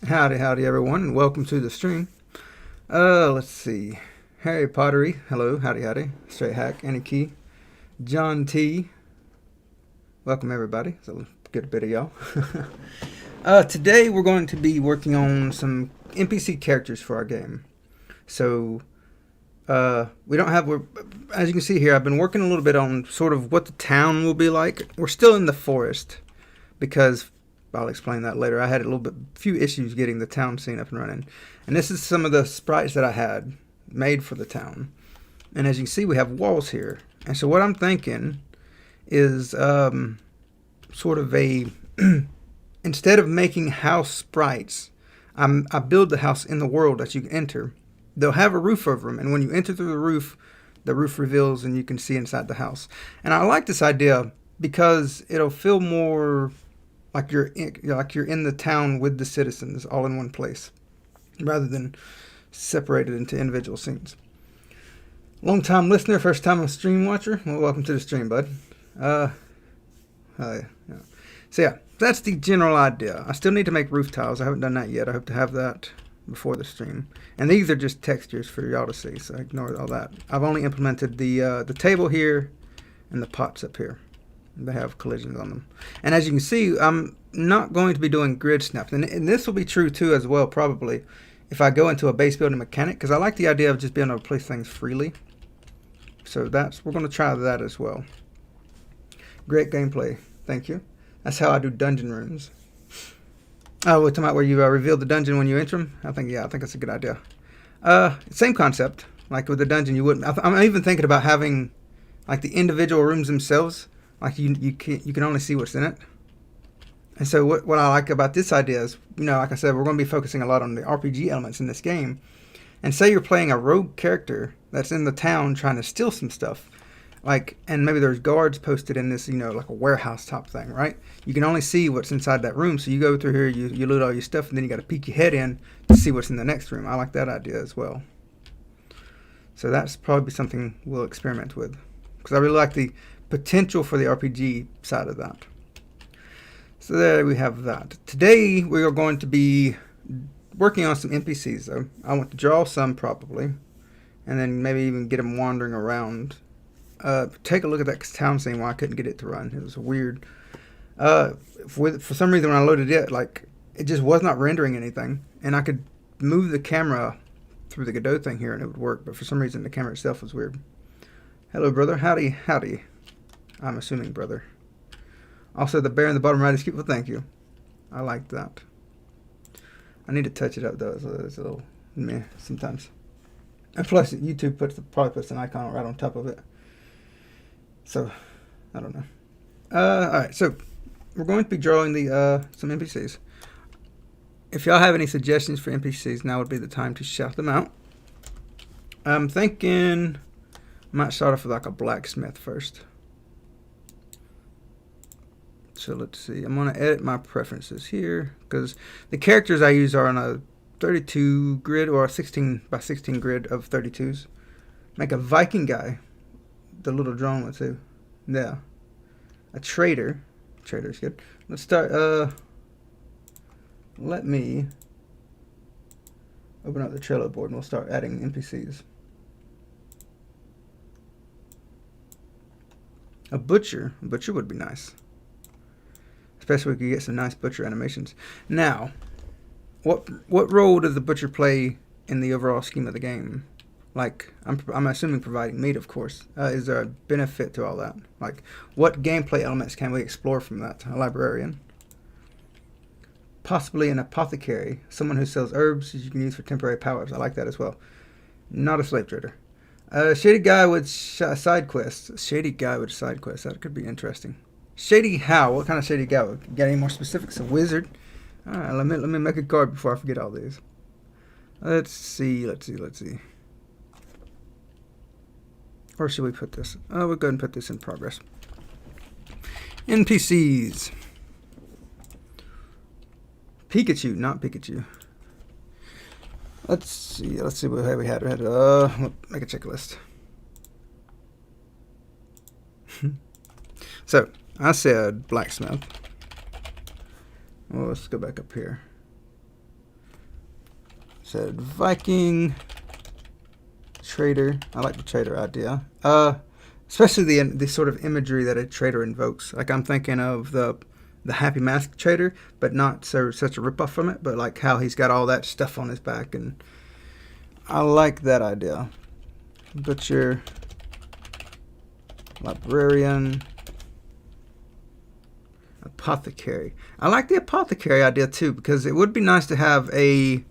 Howdy, howdy everyone, and welcome to the stream. Let's see. Harry Pottery, hello, howdy, howdy. Straight Hack, Any Key. John T. Welcome everybody. So get a bit of y'all. Today we're going to be working on some NPC characters for our game. So we don't have, as you can see here, I've been working a little bit on sort of what the town will be like. We're still in the forest because I'll explain that later. I had few issues getting the town scene up and running. And this is some of the sprites that I had made for the town. And as you can see, we have walls here. And so what I'm thinking is sort of a, instead of making house sprites, I build the house in the world that you can enter. They'll have a roof over them. And when you enter through the roof reveals and you can see inside the house. And I like this idea because it'll feel more like you're in the town with the citizens all in one place, rather than separated into individual scenes. Long time listener, first time a stream watcher. Well, welcome to the stream, bud. Yeah. So yeah, that's the general idea. I still need to make roof tiles. I haven't done that yet. I hope to have that before the stream. And these are just textures for y'all to see, so ignore all that. I've only implemented the table here and the pots up here. They have collisions on them. And as you can see, I'm not going to be doing grid snaps. And this will be true too as well, probably, if I go into a base building mechanic, because I like the idea of just being able to place things freely. So we're going to try that as well. Great gameplay. Thank you. That's how I do dungeon rooms. Oh, we're talking about where you reveal the dungeon when you enter them? I think that's a good idea. Same concept. Like with the dungeon, you wouldn't. I'm even thinking about having like the individual rooms themselves. Like you can only see what's in it. And so what I like about this idea is, like I said, we're going to be focusing a lot on the RPG elements in this game. And say you're playing a rogue character that's in the town trying to steal some stuff. And maybe there's guards posted in this, like a warehouse type thing, right? You can only see what's inside that room. So you go through here, you loot all your stuff, and then you got to peek your head in to see what's in the next room. I like that idea as well. So that's probably something we'll experiment with, because I really like the potential for the RPG side of that. So there we have that. Today we are going to be working on some NPCs though. I want to draw some probably, and then maybe even get them wandering around. Take a look at that town scene where I couldn't get it to run. It was weird. For some reason when I loaded it, it just was not rendering anything, and I could move the camera through the Godot thing here and it would work, but for some reason the camera itself was weird. Hello brother, howdy, howdy. I'm assuming brother. Also, the bear in the bottom right is cute. Well, thank you. I like that. I need to touch it up though. So there's a meh sometimes. And plus, YouTube probably puts an icon right on top of it. So, I don't know. Alright, so we're going to be drawing the some NPCs. If y'all have any suggestions for NPCs, now would be the time to shout them out. I'm thinking I might start off with like a blacksmith first. So let's see. I'm going to edit my preferences here because the characters I use are on a 32 grid or a 16 by 16 grid of 32s. Make a Viking guy, the little drone one too. Yeah. A trader. Trader's good. Let's start. Let me open up the Trello board and we'll start adding NPCs. A butcher. A butcher would be nice. Especially if we could get some nice butcher animations. Now, what role does the butcher play in the overall scheme of the game? Like, I'm assuming providing meat, of course. Is there a benefit to all that? Like, what gameplay elements can we explore from that? A librarian. Possibly an apothecary. Someone who sells herbs you can use for temporary powers. I like that as well. Not a slave trader. Shady guy with side quests. Shady guy with side quests. That could be interesting. Shady how? What kind of shady guy? Got any more specifics? A wizard? Alright, let me make a card before I forget all these. Let's see. Or should we put this? We'll go ahead and put this in progress. NPCs. Pikachu, not Pikachu. Let's see what we had. Make a checklist. So, I said blacksmith. Well, let's go back up here. Said Viking. Trader. I like the trader idea. Especially the sort of imagery that a trader invokes. Like I'm thinking of the Happy Mask trader, but not such a ripoff from it, but like how he's got all that stuff on his back, and I like that idea. Butcher, librarian, apothecary. I like the apothecary idea too, because it would be nice to have an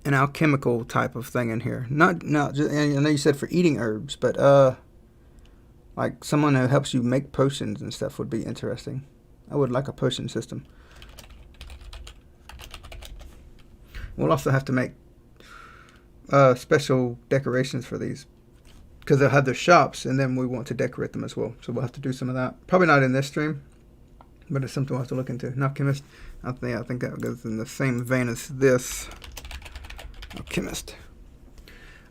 alchemical type of thing in here. Not just, I know you said for eating herbs, but like someone who helps you make potions and stuff would be interesting. I would like a potion system. We'll also have to make special decorations for these, because they'll have their shops, and then we want to decorate them as well. So we'll have to do some of that. Probably not in this stream, but it's something we'll have to look into. An alchemist. I think that goes in the same vein as this. Alchemist.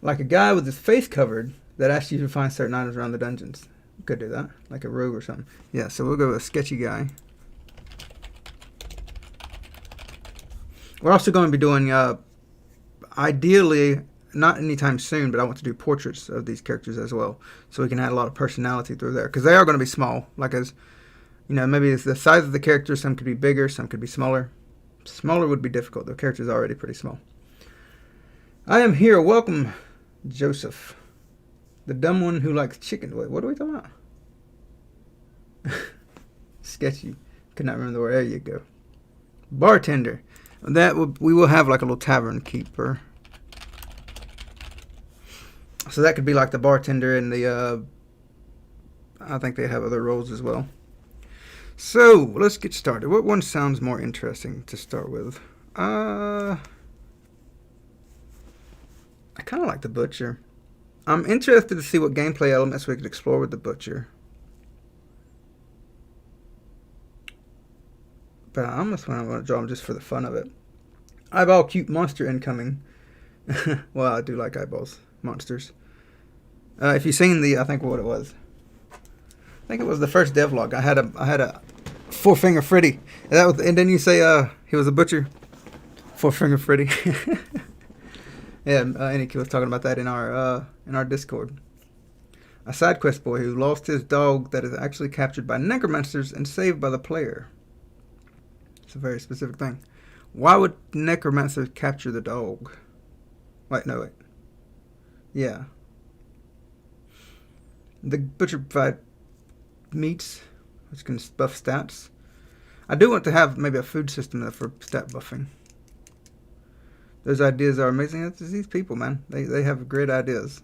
Like a guy with his face covered that asks you to find certain items around the dungeons. Could do that. Like a rogue or something. Yeah, so we'll go with a sketchy guy. We're also going to be doing, ideally, not anytime soon, but I want to do portraits of these characters as well. So we can add a lot of personality through there. Because they are going to be small. Like as, maybe it's the size of the character. Some could be bigger, some could be smaller. Smaller would be difficult. The character's already pretty small. I am here. Welcome, Joseph. The dumb one who likes chicken. Wait, what are we talking about? Sketchy. Could not remember the word. There you go. Bartender. We will have like a little tavern keeper. So that could be like the bartender and the, I think they have other roles as well. So, let's get started. What one sounds more interesting to start with? I kind of like the butcher. I'm interested to see what gameplay elements we could explore with the butcher. But I almost want to draw him just for the fun of it. Eyeball cute monster incoming. Well, I do like eyeballs. Monsters. If you've seen I think what it was. I think it was the first devlog. I had a four-finger Freddy. And then you say he was a butcher. Four-finger Freddy. Yeah, Aniki was talking about that in our Discord. A side quest boy who lost his dog that is actually captured by necromancers and saved by the player. It's a very specific thing. Why would necromancers capture the dog? Wait. Yeah. The butcher provides meats, which can buff stats. I do want to have maybe a food system for stat buffing. Those ideas are amazing. It's these people, man. They have great ideas.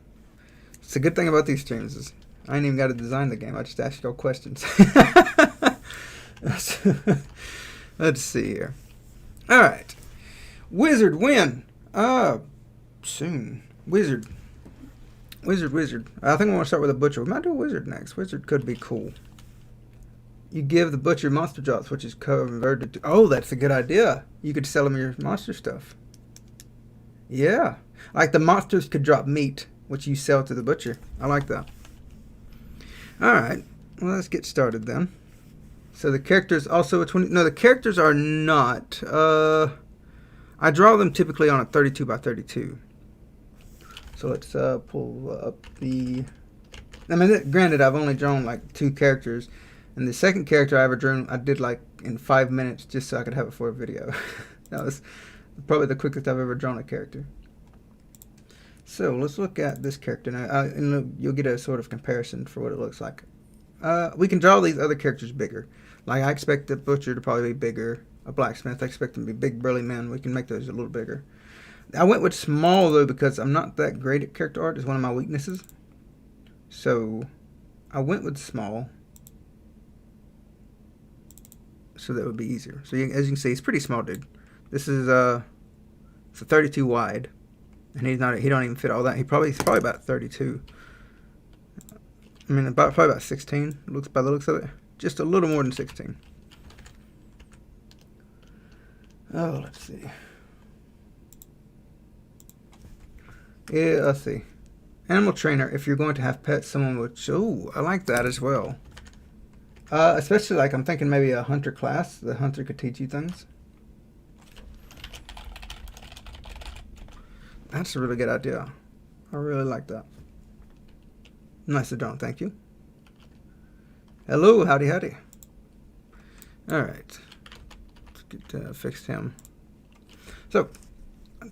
It's a good thing about these streams is I ain't even got to design the game. I just ask y'all questions. Let's see here. All right. Wizard win. Soon. Wizard. I think I want to start with a butcher. We might do a wizard next. Wizard could be cool. You give the butcher monster drops, which is converted to... Oh, that's a good idea. You could sell them your monster stuff. Yeah. Like the monsters could drop meat, which you sell to the butcher. I like that. Alright. Well, let's get started then. So the characters also a 20... No, the characters are not... I draw them typically on a 32 by 32. So let's pull up the... I mean, granted, I've only drawn like 2 characters. And the second character I ever drew, I did like in 5 minutes just so I could have it for a video. That was probably the quickest I've ever drawn a character. So let's look at this character now. And you'll get a sort of comparison for what it looks like. We can draw these other characters bigger. Like I expect the butcher to probably be bigger. A blacksmith, I expect them to be big burly men. We can make those a little bigger. I went with small though because I'm not that great at character art. It's one of my weaknesses. So I went with small. So that would be easier. So as you can see, he's pretty small, dude. This is it's a 32 wide, and he don't even fit all that. He's probably about 32. I mean, probably about 16. Looks by the looks of it, just a little more than 16. Oh, let's see. Yeah, let's see. Animal trainer. If you're going to have pets, someone would. Oh, I like that as well. Especially like I'm thinking maybe a hunter class. The hunter could teach you things. That's a really good idea. I really like that. Nicely done, thank you. Hello, howdy. All right, let's get fixed him. So,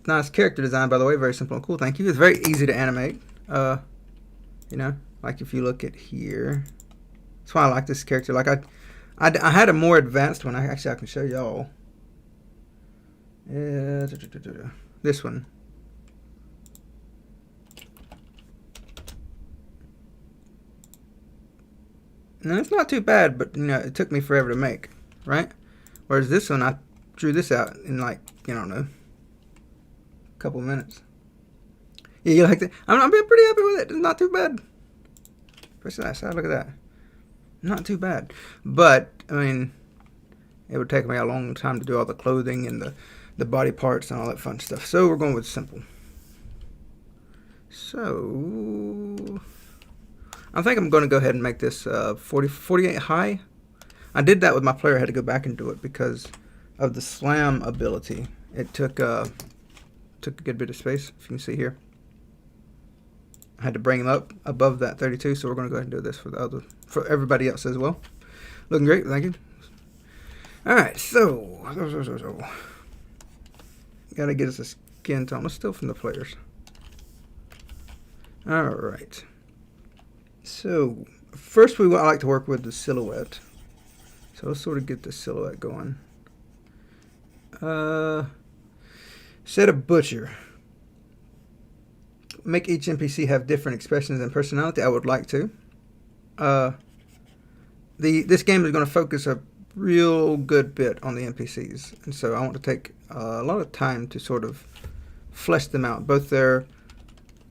nice character design, by the way. Very simple and cool. Thank you. It's very easy to animate. You know, like if you look at here. That's why I like this character. Like I had a more advanced one. I can show y'all. Yeah, this one. Now it's not too bad, but you know it took me forever to make, right? Whereas this one, I drew this out in like I don't know, a couple of minutes. Yeah, you like that? I'm pretty happy with it. It's not too bad. Press that side. Look at that. Not too bad, but I mean, it would take me a long time to do all the clothing and the body parts and all that fun stuff. So we're going with simple. So I think I'm going to go ahead and make this 48 high. I did that with my player. I had to go back and do it because of the slam ability. It took a good bit of space, if you can see here. I had to bring him up above that 32, so we're going to go ahead and do this for everybody else as well. Looking great, thank you. All right, so gotta get us a skin tone. Let's steal from the players. All right. So first, I like to work with the silhouette. So let's sort of get the silhouette going. Set a butcher. Make each NPC have different expressions and personality. I would like to. This game is going to focus a real good bit on the NPCs, and so I want to take a lot of time to sort of flesh them out, both their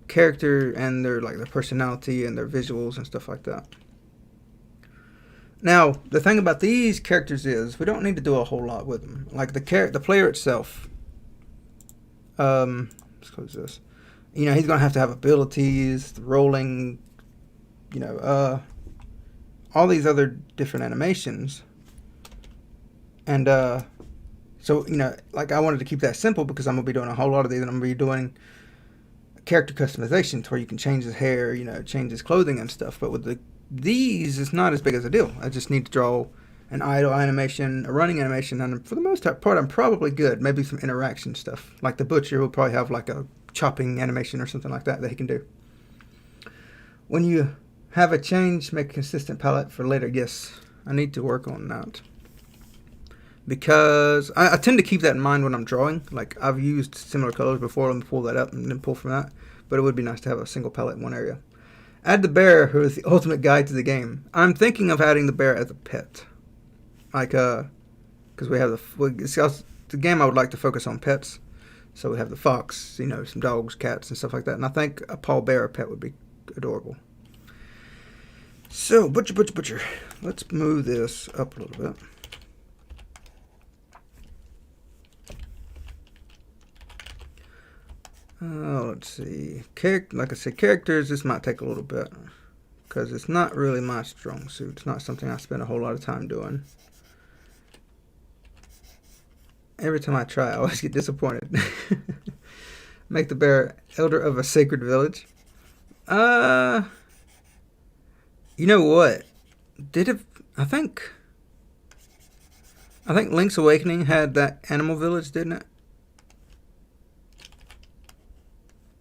character and their personality and their visuals and stuff like that. Now, the thing about these characters is we don't need to do a whole lot with them. Like the player itself. Let's close this. You know, he's going to have abilities, the rolling, you know, all these other different animations. And so, you know, like I wanted to keep that simple because I'm going to be doing a whole lot of these, and I'm going to be doing character customizations where you can change his hair, you know, change his clothing and stuff. But with these, it's not as big as a deal. I just need to draw an idle animation, a running animation, and for the most part, I'm probably good. Maybe some interaction stuff. Like the butcher will probably have like a chopping animation or something like that he can do. When you have a change, make a consistent palette for later. Yes, I need to work on that. because I tend to keep that in mind when I'm drawing. Like, I've used similar colors before. Let me pull that up and then pull from that. But it would be nice to have a single palette in one area. Add the bear, who is the ultimate guide to the game. I'm thinking of adding the bear as a pet. Like, because we have the game I would like to focus on pets. So we have the fox, you know, some dogs, cats, and stuff like that. And I think a Paul Bear pet would be adorable. So, butcher. Let's move this up a little bit. Let's see. Like I said, characters, this might take a little bit. Because it's not really my strong suit. It's not something I spend a whole lot of time doing. Every time I try, I always get disappointed. Make the bear elder of a sacred village. You know what? I think Link's Awakening had that animal village, didn't it?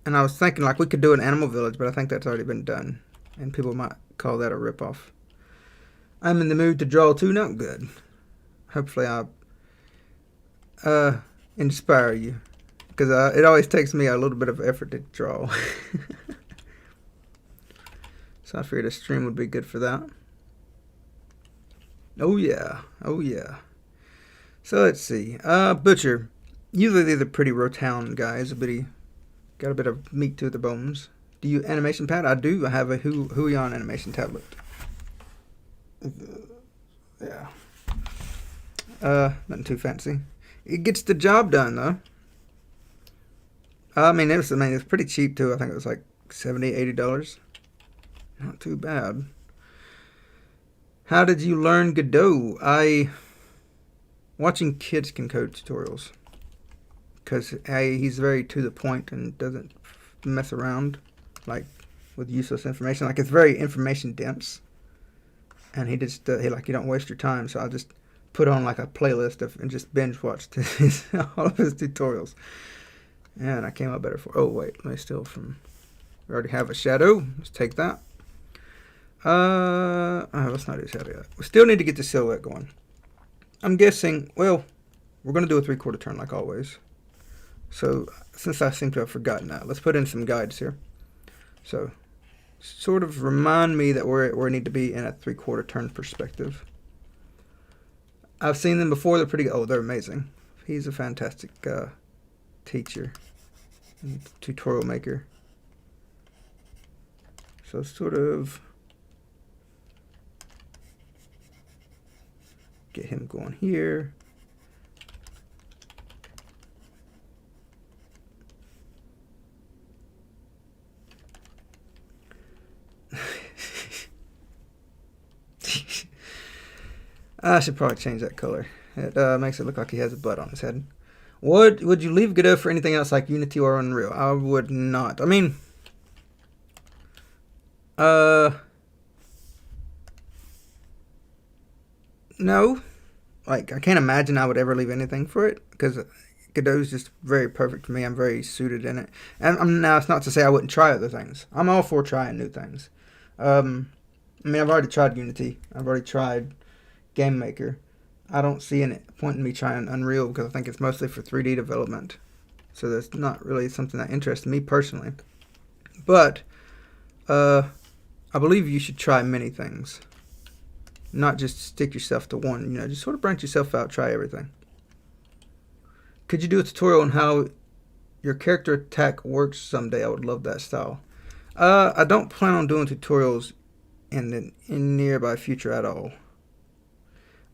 And I was thinking, like, we could do an animal village, but I think that's already been done. And people might call that a ripoff. I'm in the mood to draw too. Not good. Hopefully I'll inspire you. Because it always takes me a little bit of effort to draw. So I figured a stream would be good for that. Oh yeah. So let's see. Butcher. Usually these are pretty Rotown guys. Got a bit of meat to the bones. Do you animation pad? I do. I have a Huion animation tablet. Yeah. Nothing too fancy. It gets the job done though. It's pretty cheap too. I think it was like $70, $80. Not too bad. How did you learn Godot? Watching kids can code tutorials. Because he's very to the point and doesn't mess around like with useless information. Like, it's very information dense, and he don't waste your time. So I'll just put on like a playlist and just binge watch all of his tutorials. And I came out better for. Oh wait, let me steal from. We already have a shadow. Let's take that. Let's not do shadow yet. We still need to get the silhouette going. I'm guessing. Well, we're gonna do a 3/4 turn like always. So, since I seem to have forgotten that, let's put in some guides here. So, sort of remind me that where we need to be in a 3/4 turn perspective. I've seen them before. They're pretty good. Oh, they're amazing. He's a fantastic teacher and tutorial maker. So, sort of get him going here. I should probably change that color. It makes it look like he has a butt on his head. Would you leave Godot for anything else like Unity or Unreal? I would not. I mean, no. Like, I can't imagine I would ever leave anything for it, because Godot is just very perfect for me. I'm very suited in it. And now, it's not to say I wouldn't try other things. I'm all for trying new things. I've already tried Unity. I've already tried Game Maker. I don't see any point in me trying Unreal, because I think it's mostly for 3D development. So that's not really something that interests me personally. But I believe you should try many things. Not just stick yourself to one. Just sort of branch yourself out, try everything. Could you do a tutorial on how your character attack works someday? I would love that style. I don't plan on doing tutorials in the nearby future at all.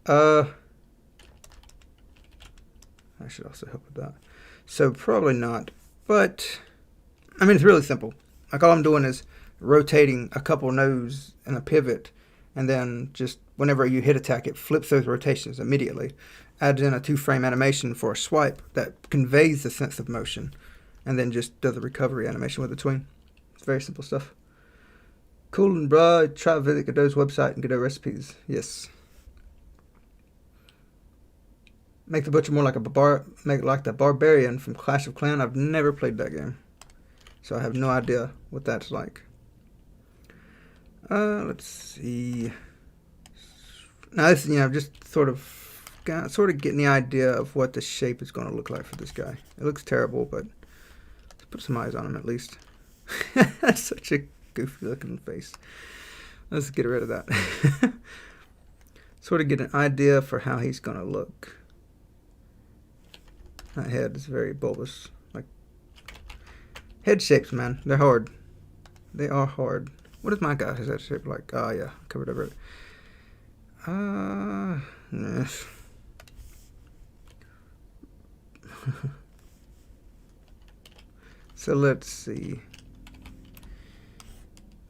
I should also help with that. So probably not. But it's really simple. Like, all I'm doing is rotating a couple nodes and a pivot, and then just whenever you hit attack, it flips those rotations immediately. Adds in a 2-frame animation for a swipe that conveys the sense of motion, and then just does a recovery animation with between. It's very simple stuff. Cool and broad. Try to visit Godot's website and Godot recipes. Yes. Make the butcher more like the barbarian from Clash of Clans. I've never played that game, so I have no idea what that's like. Let's see. Now this, just sort of sort of getting the idea of what the shape is going to look like for this guy. It looks terrible, but let's put some eyes on him at least. That's such a goofy looking face. Let's get rid of that. Sort of get an idea for how he's going to look. That head is very bulbous. Like head shapes, man. They're hard. They are hard. What is my guy's head shape like? Oh, yeah. Covered over it. Yes. So let's see.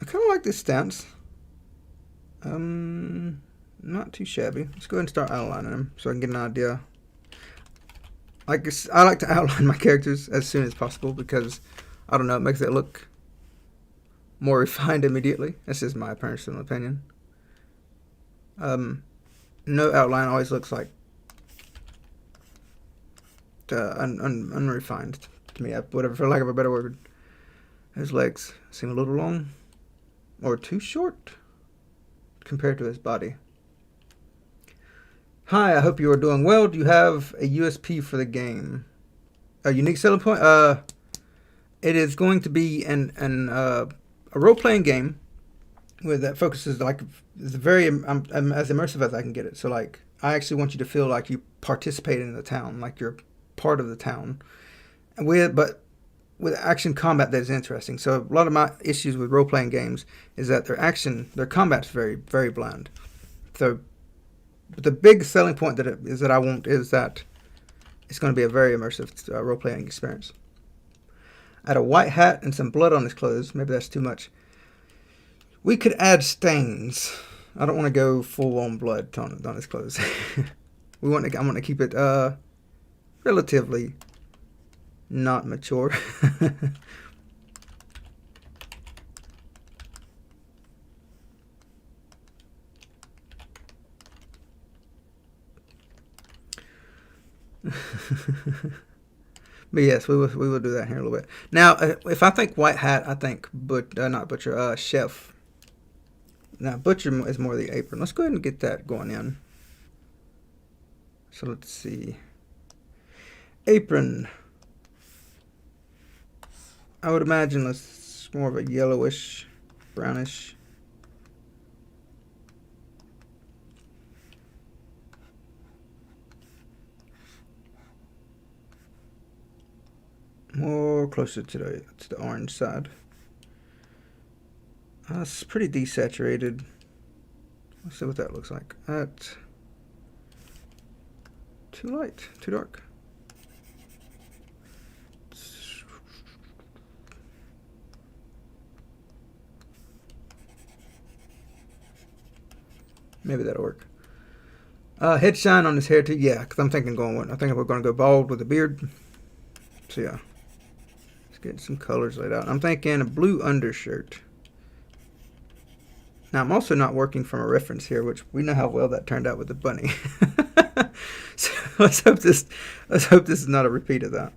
I kind of like this stance. Not too shabby. Let's go ahead and start outlining him so I can get an idea. I like to outline my characters as soon as possible because, I don't know, it makes it look more refined immediately. That's just my personal opinion. No outline always looks like unrefined to me. Whatever, for lack of a better word. His legs seem a little long or too short compared to his body. Hi, I hope you are doing well. Do you have a USP for the game? A unique selling point? It is going to be a role-playing game that focuses it's very I'm as immersive as I can get it. So like I actually want you to feel like you participate in the town, like you're part of the town, but with action combat that is interesting. So a lot of my issues with role-playing games is that their combat's very, very bland. So, but the big selling point that I want is that it's going to be a very immersive role-playing experience. Add a white hat and some blood on his clothes. Maybe that's too much. We could add stains. I don't want to go full-on blood on his clothes. I want to keep it relatively not mature. But yes, we will do that here in a little bit. Now, if I think white hat, I think not butcher, chef. Now, butcher is more the apron. Let's go ahead and get that going in. So let's see. Apron. I would imagine it's more of a yellowish, brownish. More closer to the orange side. It's pretty desaturated. Let's see what that looks like. That's too light, too dark. Maybe that'll work. Head shine on his hair too. Yeah, because I think we're going to go bald with a beard. So yeah, let's get some colors laid out. I'm thinking a blue undershirt. Now I'm also not working from a reference here, which we know how well that turned out with the bunny. So let's hope this is not a repeat of that.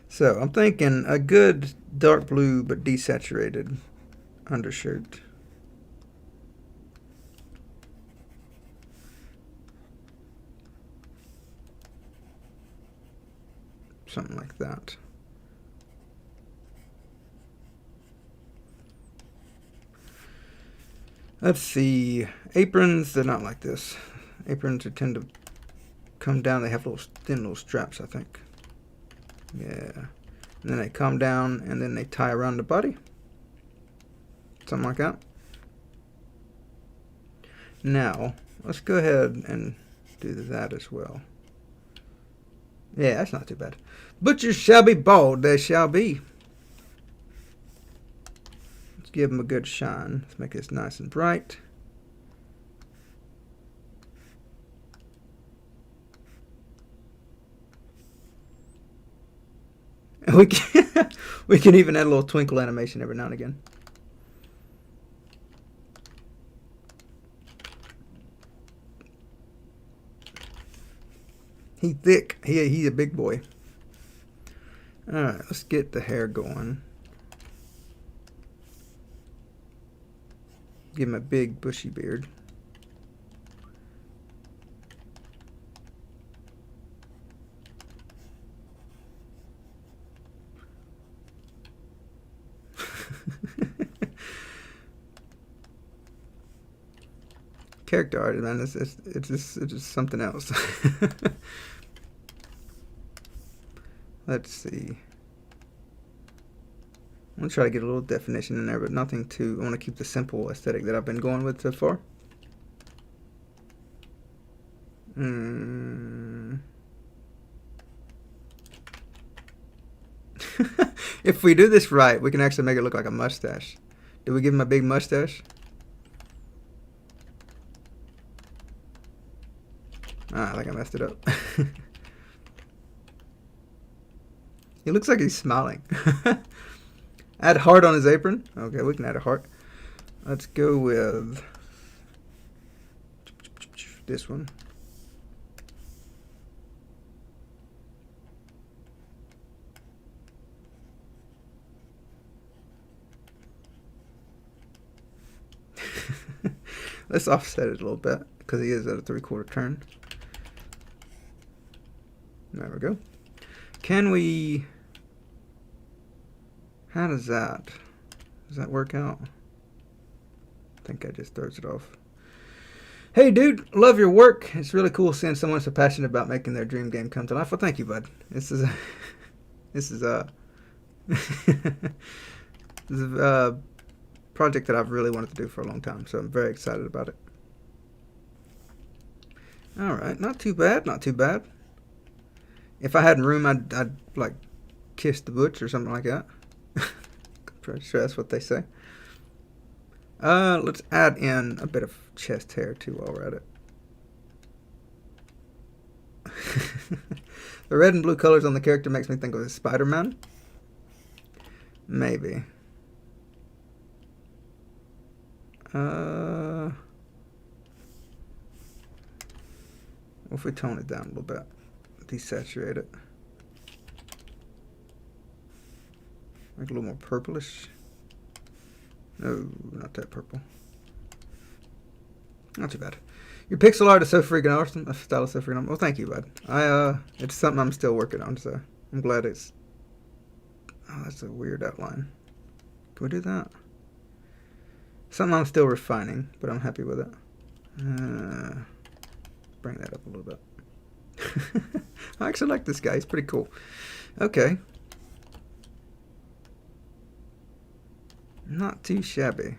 So I'm thinking a good dark blue but desaturated undershirt. Something like that. Let's see. Aprons, they're not like this. Aprons tend to come down. They have thin little straps, I think. Yeah. And then they come down and then they tie around the body. Something like that. Now, let's go ahead and do that as well. Yeah, that's not too bad. Butchers shall be bald, they shall be. Let's give them a good shine. Let's make this nice and bright. And we can even add a little twinkle animation every now and again. He's thick. He's a big boy. Alright, let's get the hair going. Give him a big bushy beard. Character art, man, it's just something else. Let's see. I'm gonna try to get a little definition in there, but nothing too. I want to keep the simple aesthetic that I've been going with so far. If we do this right, we can actually make it look like a mustache. Did we give him a big mustache? Ah, I think I messed it up. He looks like he's smiling. Add heart on his apron. Okay, we can add a heart. Let's go with this one. Let's offset it a little bit because he is at a 3/4 turn. There we go. Can we... How does that work out? I think I just throws it off. Hey dude, love your work. It's really cool seeing someone so passionate about making their dream game come to life. Well, thank you, bud. This is a project that I've really wanted to do for a long time, so I'm very excited about it. All right, not too bad, not too bad. If I had room, I'd like kiss the butch or something like that. Pretty sure that's what they say. Let's add in a bit of chest hair too while we're at it. The red and blue colors on the character makes me think of Spider-Man. Maybe. What if we tone it down a little bit? Desaturate it. Make it a little more purplish. No, not that purple. Not too bad. Your pixel art is so freaking awesome. The style is so freaking awesome. Well, thank you, bud. It's something I'm still working on, so I'm glad it's... Oh, that's a weird outline. Can we do that? Something I'm still refining, but I'm happy with it. Bring that up a little bit. I actually like this guy. He's pretty cool. Okay. Not too shabby.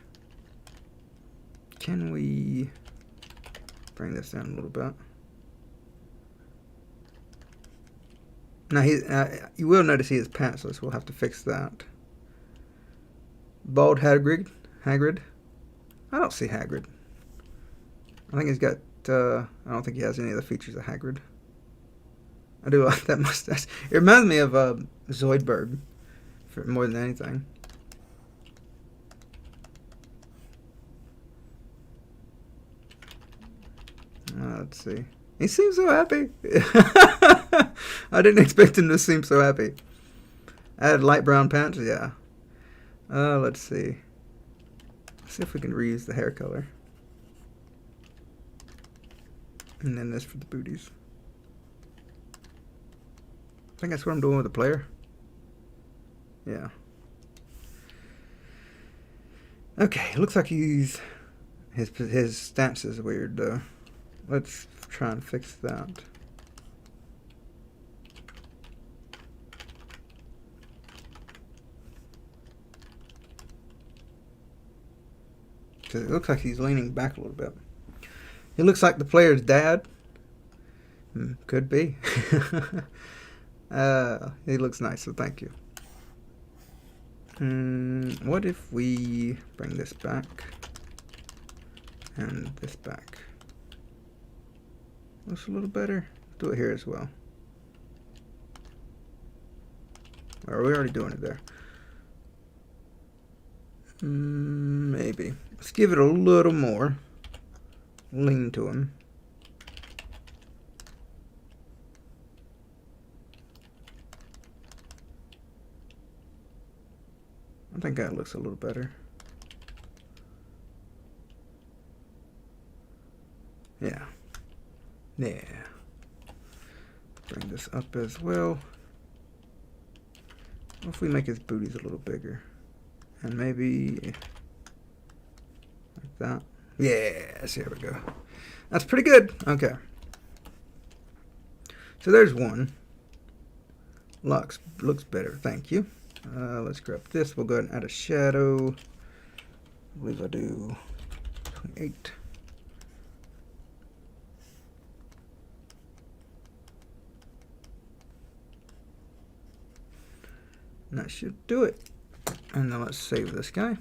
Can we bring this down a little bit? Now, you will notice he is pantsless. We'll have to fix that. Bald Hagrid. I don't see Hagrid. I think he's got... I don't think he has any of the features of Hagrid. I do like that mustache. It reminds me of Zoidberg for more than anything. Let's see. He seems so happy. I didn't expect him to seem so happy. Add light brown pants? Yeah. Let's see. Let's see if we can reuse the hair color. And then this for the booties. I think that's what I'm doing with the player. Yeah. Okay, looks like his stance is weird though. Let's try and fix that. Because it looks like he's leaning back a little bit. He looks like the player's dad. Could be. He looks nice, so thank you. What if we bring this back and this back? Looks a little better. Do it here as well. Or are we already doing it there? Maybe. Let's give it a little more lean to him. I think that looks a little better. Yeah. Yeah. Bring this up as well. What if we make his booties a little bigger? And maybe like that. Yes, here we go. That's pretty good. Okay. So there's one. Looks better. Thank you. Let's grab this. We'll go ahead and add a shadow. I believe I do 28. And that should do it. And then let's save this guy.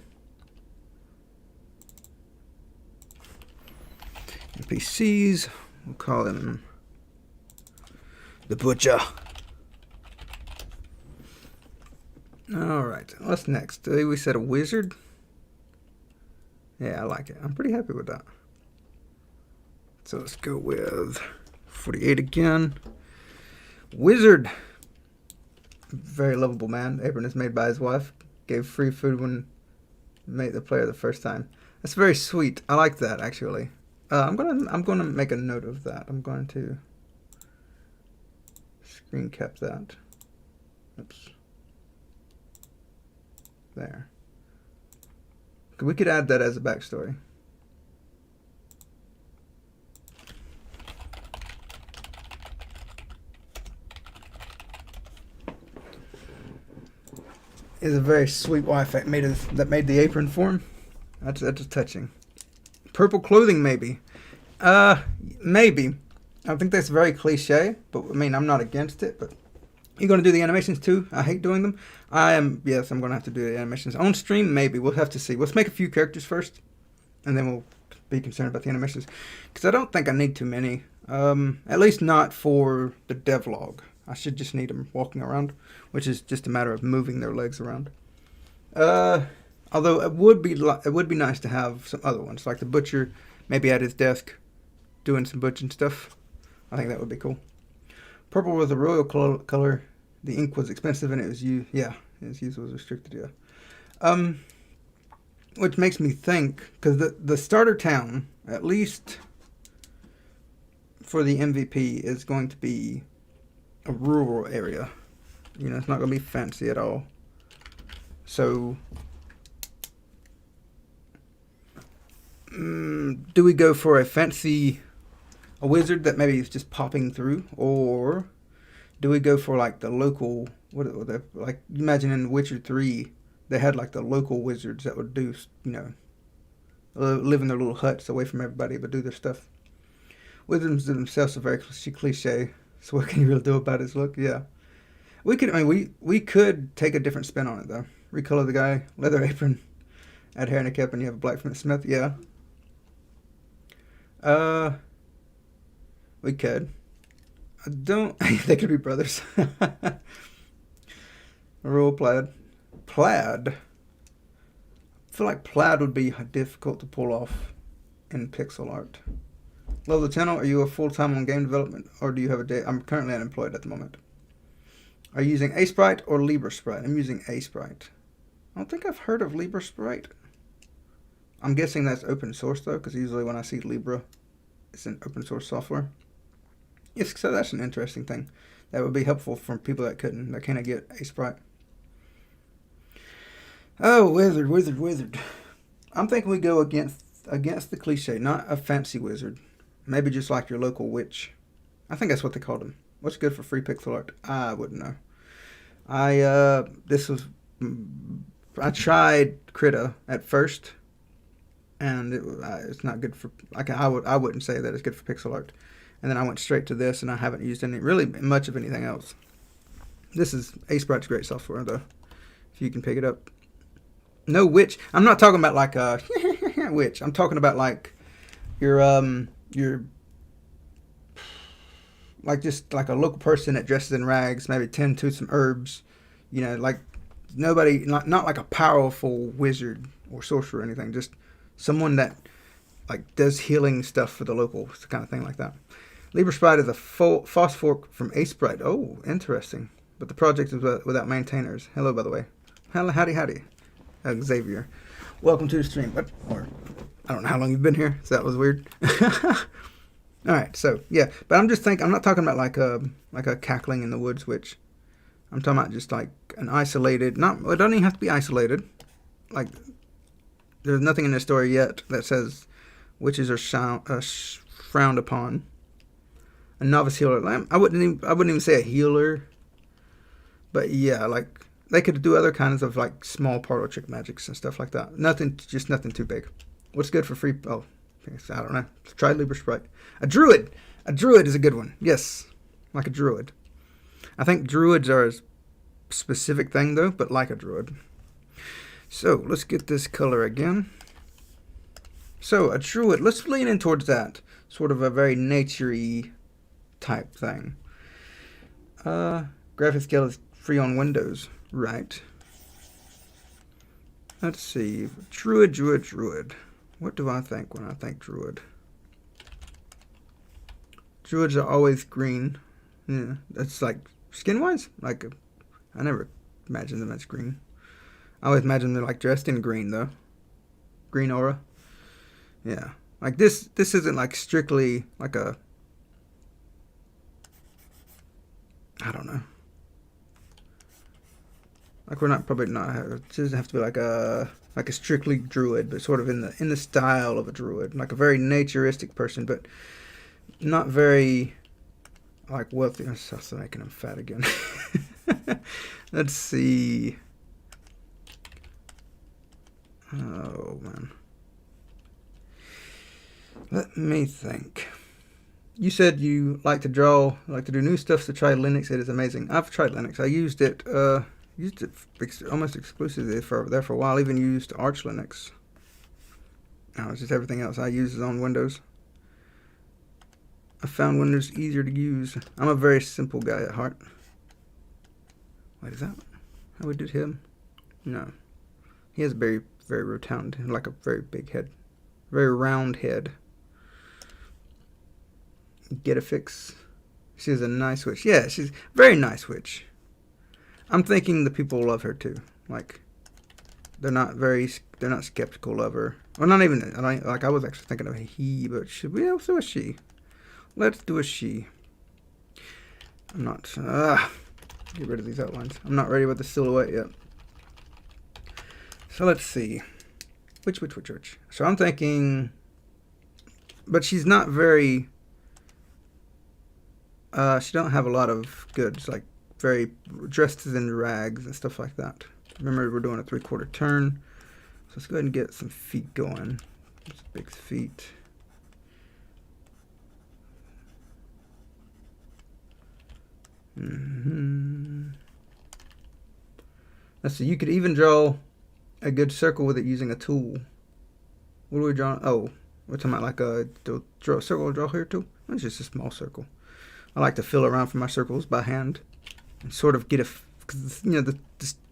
NPCs, we'll call him the Butcher. Alright, what's next? We said a wizard. Yeah, I like it. I'm pretty happy with that. So let's go with 48 again. Wizard. Very lovable man. Apron is made by his wife. Gave free food when met the player the first time. That's very sweet. I like that actually. I'm gonna make a note of that. I'm going to screen cap that. Oops. There. We could add that as a backstory. Is a very sweet wife that made the apron for him. That's just touching. Purple clothing, maybe. Maybe. I think that's very cliche, but I mean, I'm not against it. But you're gonna do the animations too? I hate doing them. Yes, I'm gonna have to do the animations on stream. Maybe we'll have to see. Let's make a few characters first, and then we'll be concerned about the animations. Because I don't think I need too many. At least not for the devlog. I should just need them walking around, which is just a matter of moving their legs around. Although it would be nice to have some other ones, like the butcher, maybe at his desk, doing some butchering stuff. I think that would be cool. Purple was a royal color. The ink was expensive and it was used. Yeah, its use was restricted. Yeah. Which makes me think, because the starter town, at least for the MVP, is going to be a rural area. You know, it's not going to be fancy at all. So, do we go for a wizard that maybe is just popping through, or do we go for like the local? Like imagine in Witcher 3, they had like the local wizards that would do, you know, live in their little huts away from everybody, but do their stuff. Wizards themselves are very cliche. So what can you really do about his look? Yeah, we could. I mean, we could take a different spin on it though. Recolor the guy, leather apron, add hair and a cap, and you have a blacksmith. Yeah. We could. I don't. They could be brothers. Rural plaid. Plaid. I feel like plaid would be difficult to pull off in pixel art. Love the channel. Are you a full-time on game development, or do you have a day? I'm currently unemployed at the moment. Are you using Sprite or Sprite? I'm using Sprite. I don't think I've heard of Sprite. I'm guessing that's open source though, because usually when I see Libra, it's an open source software. Yes, so that's an interesting thing. That would be helpful for people that can't get Sprite. Oh, wizard. I'm thinking we go against the cliche, not a fancy wizard. Maybe just like your local witch. I think that's what they called them. What's good for free pixel art? I wouldn't know. I tried Krita at first, and it's not good for. I wouldn't say that it's good for pixel art. And then I went straight to this, and I haven't used really much of anything else. This is Sprite's great software though, if you can pick it up. No witch. I'm not talking about like a witch. I'm talking about like your like just like a local person that dresses in rags, maybe tend to some herbs, you know, like nobody, not like a powerful wizard or sorcerer or anything, just someone that like does healing stuff for the locals, kind of thing like that. Sprite is a false fork from Sprite. Oh, interesting. But the project is without maintainers. Hello, by the way. Howdy. Xavier. Welcome to the stream. Or I don't know how long you've been here, so that was weird. Alright, so yeah. But I'm just thinking, I'm not talking about like a cackling in the woods witch. I'm talking about just like an isolated, it doesn't even have to be isolated. Like, there's nothing in the story yet that says witches are frowned upon. A novice healer. I wouldn't even say a healer. But yeah, like they could do other kinds of like small parlor trick magics and stuff like that. Nothing too big. What's good for free? Oh, I don't know. Try Libra Sprite. A druid. A druid is a good one. Yes, like a druid. I think druids are a specific thing though, but like a druid. So let's get this color again. So a druid. Let's lean in towards that sort of a very naturey type thing. Graphic scale is free on Windows, right? Let's see. Druid. What do I think when I think druid? Druids are always green. Yeah, that's like skin-wise. Like, I never imagined them as green. I always imagine they're like dressed in green though. Green aura. Yeah, like this isn't like strictly like a. I don't know. Like we're probably not. It doesn't have to be like a strictly druid, but sort of in the style of a druid, like a very naturistic person, but not very like wealthy. I'm also making him fat again. Let's see. Oh man. Let me think. You said you like to draw, like to do new stuff, so try Linux. It is amazing. I've tried Linux. I used it almost exclusively for a while. Even used Arch Linux. Now it's just everything else I use is on Windows. I found Windows easier to use. I'm a very simple guy at heart. Wait, is that how we did him? No. He has a very, very rotund, like a very big head. Very round head. Get a fix. She has a nice witch. Yeah, she's a very nice witch. I'm thinking the people love her too. Like, they're not skeptical of her. Well, not even, like, I was actually thinking of a he, but should we also a she? Let's do a she. I'm not, get rid of these outlines. I'm not ready with the silhouette yet. So let's see. Which. So I'm thinking, but she's not very, she don't have a lot of goods, like very dressed in rags and stuff like that. Remember, we're doing a 3/4 turn. So let's go ahead and get some feet going. Just big feet. Let's see, you could even draw a good circle with it using a tool. What are we drawing? Oh, we're talking about like a circle draw here too? It's just a small circle. I like to fill around for my circles by hand and sort of get because you know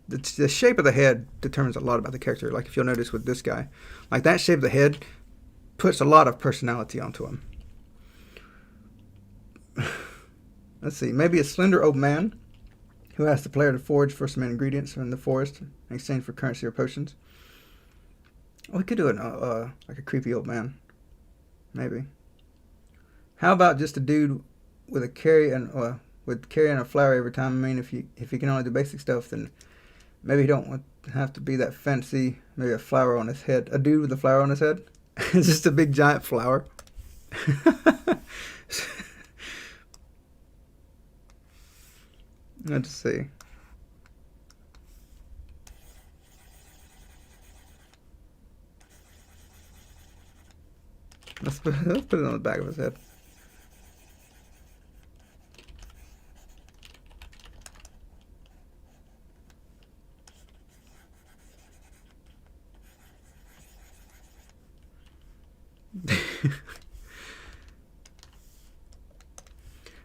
the shape of the head determines a lot about the character. Like if you'll notice with this guy, like that shape of the head puts a lot of personality onto him. Let's see, maybe a slender old man who asks the player to forage for some ingredients in the forest in exchange for currency or potions. Oh, we could do it like a creepy old man, maybe. How about just a dude with a carrying a flower every time? I mean, if he can only do basic stuff, then maybe he don't have to be that fancy. Maybe a flower on his head. A dude with a flower on his head. It's just a big giant flower. Let's see. Let's put it on the back of his head.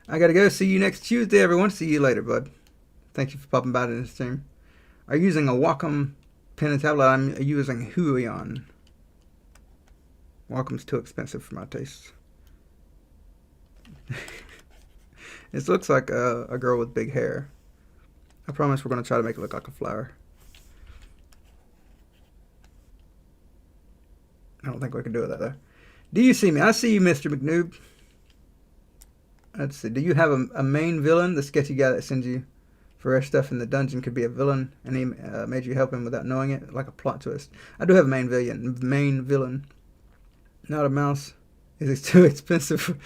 I gotta go. See you next Tuesday, everyone. See you later, bud. Thank you for popping by to the stream. Are you using a Wacom pen and tablet? I'm using Huion. Wacom's too expensive for my tastes. This looks like a girl with big hair. I promise we're gonna try to make it look like a flower. I don't think we can do it that though. Do you see me? I see you, Mr. McNoob. Let's see. Do you have a main villain? The sketchy guy that sends you for rare stuff in the dungeon could be a villain, and he made you help him without knowing it, like a plot twist. I do have a main villain. Not a mouse Is it too expensive?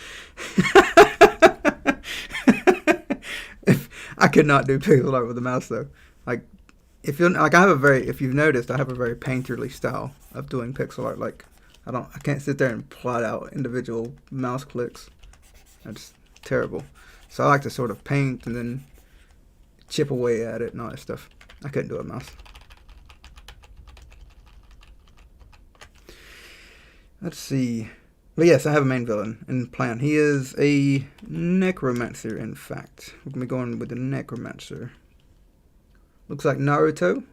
I could not do pixel art with a mouse though. Like, if you're like, if you've noticed, I have a very painterly style of doing pixel art. Like, I can't sit there and plot out individual mouse clicks. That's terrible. So I like to sort of paint and then chip away at it and all that stuff. I couldn't do it with a mouse. Let's see. But yes, I have a main villain in plan. He is a necromancer, in fact. We're going to be going with the necromancer. Looks like Naruto.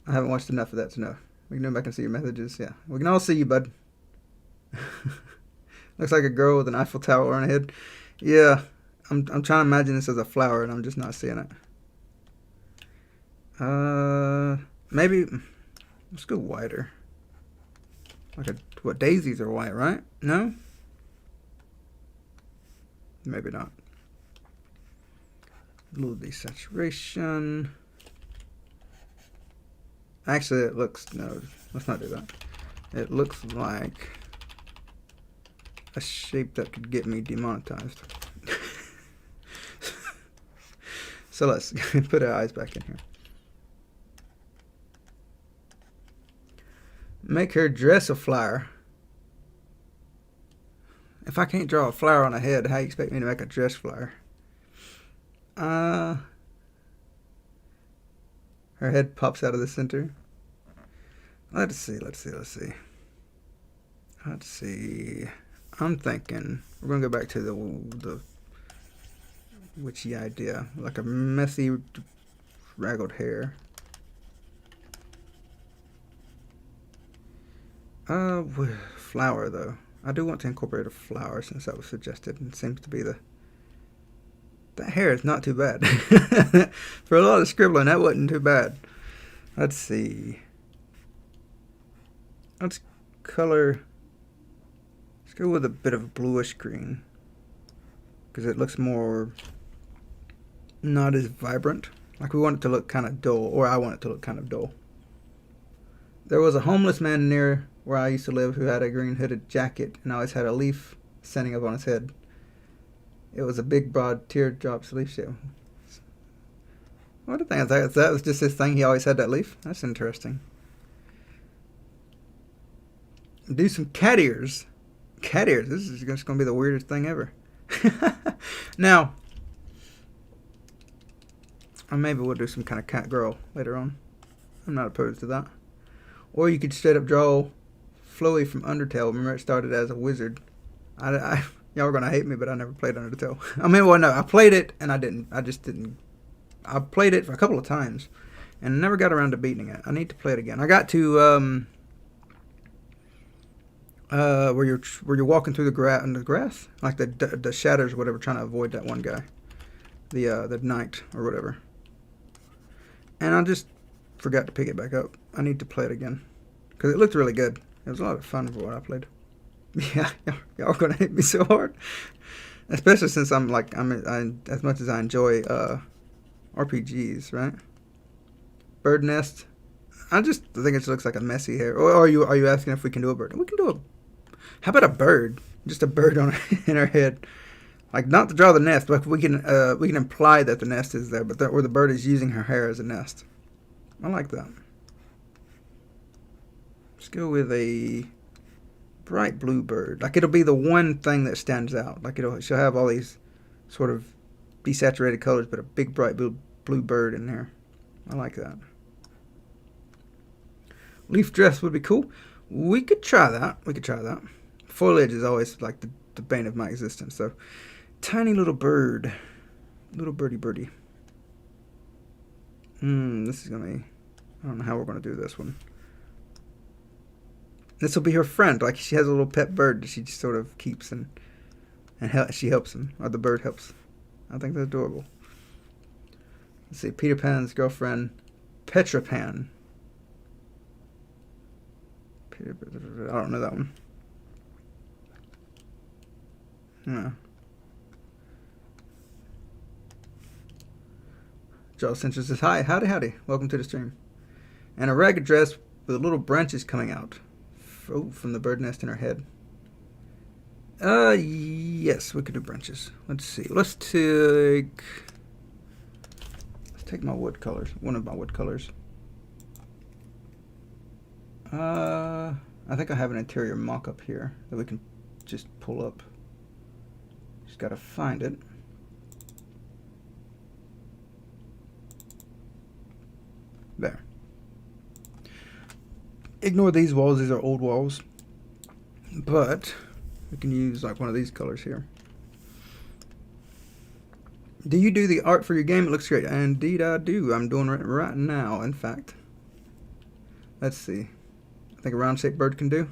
I haven't watched enough of that to know. We can go back and see your messages. Yeah, we can all see you, bud. Looks like a girl with an Eiffel Tower on her head. Yeah, I'm trying to imagine this as a flower, and I'm just not seeing it. Maybe let's go wider. Like what, daisies are white, right? No? Maybe not. A little desaturation. Actually, it looks, no, let's not do that. It looks like a shape that could get me demonetized. So let's put our eyes back in here. Make her dress a flower. If I can't draw a flower on a head, how do you expect me to make a dress flower? Her head pops out of the center. Let's see. I'm thinking we're gonna go back to the witchy idea, like a messy, raggled hair. Flower though. I do want to incorporate a flower since that was suggested, and it seems to be that hair is not too bad. For a lot of scribbling, that wasn't too bad. Let's see. Let's go with a bit of bluish green, because it looks more not as vibrant. Like, we want it to look kind of dull, or I want it to look kind of dull. There was a homeless man near where I used to live who had a green hooded jacket and always had a leaf standing up on his head. It was a big, broad, teardrop leaf shape. What a thing. That was just his thing. He always had that leaf. That's interesting. Do some cat ears. Cat ears. This is just going to be the weirdest thing ever. Now, maybe we'll do some kind of cat girl later on. I'm not opposed to that. Or you could straight up draw Floey from Undertale. Remember, it started as a wizard. Y'all are going to hate me, but I never played Undertale. I mean, well, no, I played it, and I just didn't. I played it for a couple of times, and never got around to beating it. I need to play it again. I got to, where you're walking through the grass? Like the shadows or whatever, trying to avoid that one guy. The knight, or whatever. And I just forgot to pick it back up. I need to play it again, because it looked really good. It was a lot of fun for what I played. Yeah, y'all gonna hate me so hard, especially since I as much as I enjoy RPGs, right? Bird nest. I think it just looks like a messy hair. Or are you asking if we can do a bird? We can do a. How about a bird? Just a bird in her head. Like, not to draw the nest, but we can imply that the nest is there, or the bird is using her hair as a nest. I like that. Let's go with a bright blue bird. Like, it'll be the one thing that stands out. Like, she'll have all these sort of desaturated colors, but a big bright blue bird in there. I like that. Leaf dress would be cool. We could try that. Foliage is always like the bane of my existence. So, tiny little bird. Little birdie. This is going to be... I don't know how we're going to do this one. This will be her friend. Like, she has a little pet bird that she just sort of keeps, and she helps him. Or the bird helps. I think that's adorable. Let's see. Peter Pan's girlfriend, Petra Pan. I don't know that one. No. Joel Cincher says, hi, howdy, welcome to the stream. And a ragged dress with little branches coming out from the bird nest in her head. Yes, we could do branches. Let's see. Let's take my wood colors. One of my wood colors. I think I have an interior mock-up here that we can just pull up. Just gotta find it. There. Ignore these walls, these are old walls. But we can use like one of these colors here. Do you do the art for your game? It looks great. Indeed I do. I'm doing it right now, in fact. Let's see. I think a round shaped bird can do.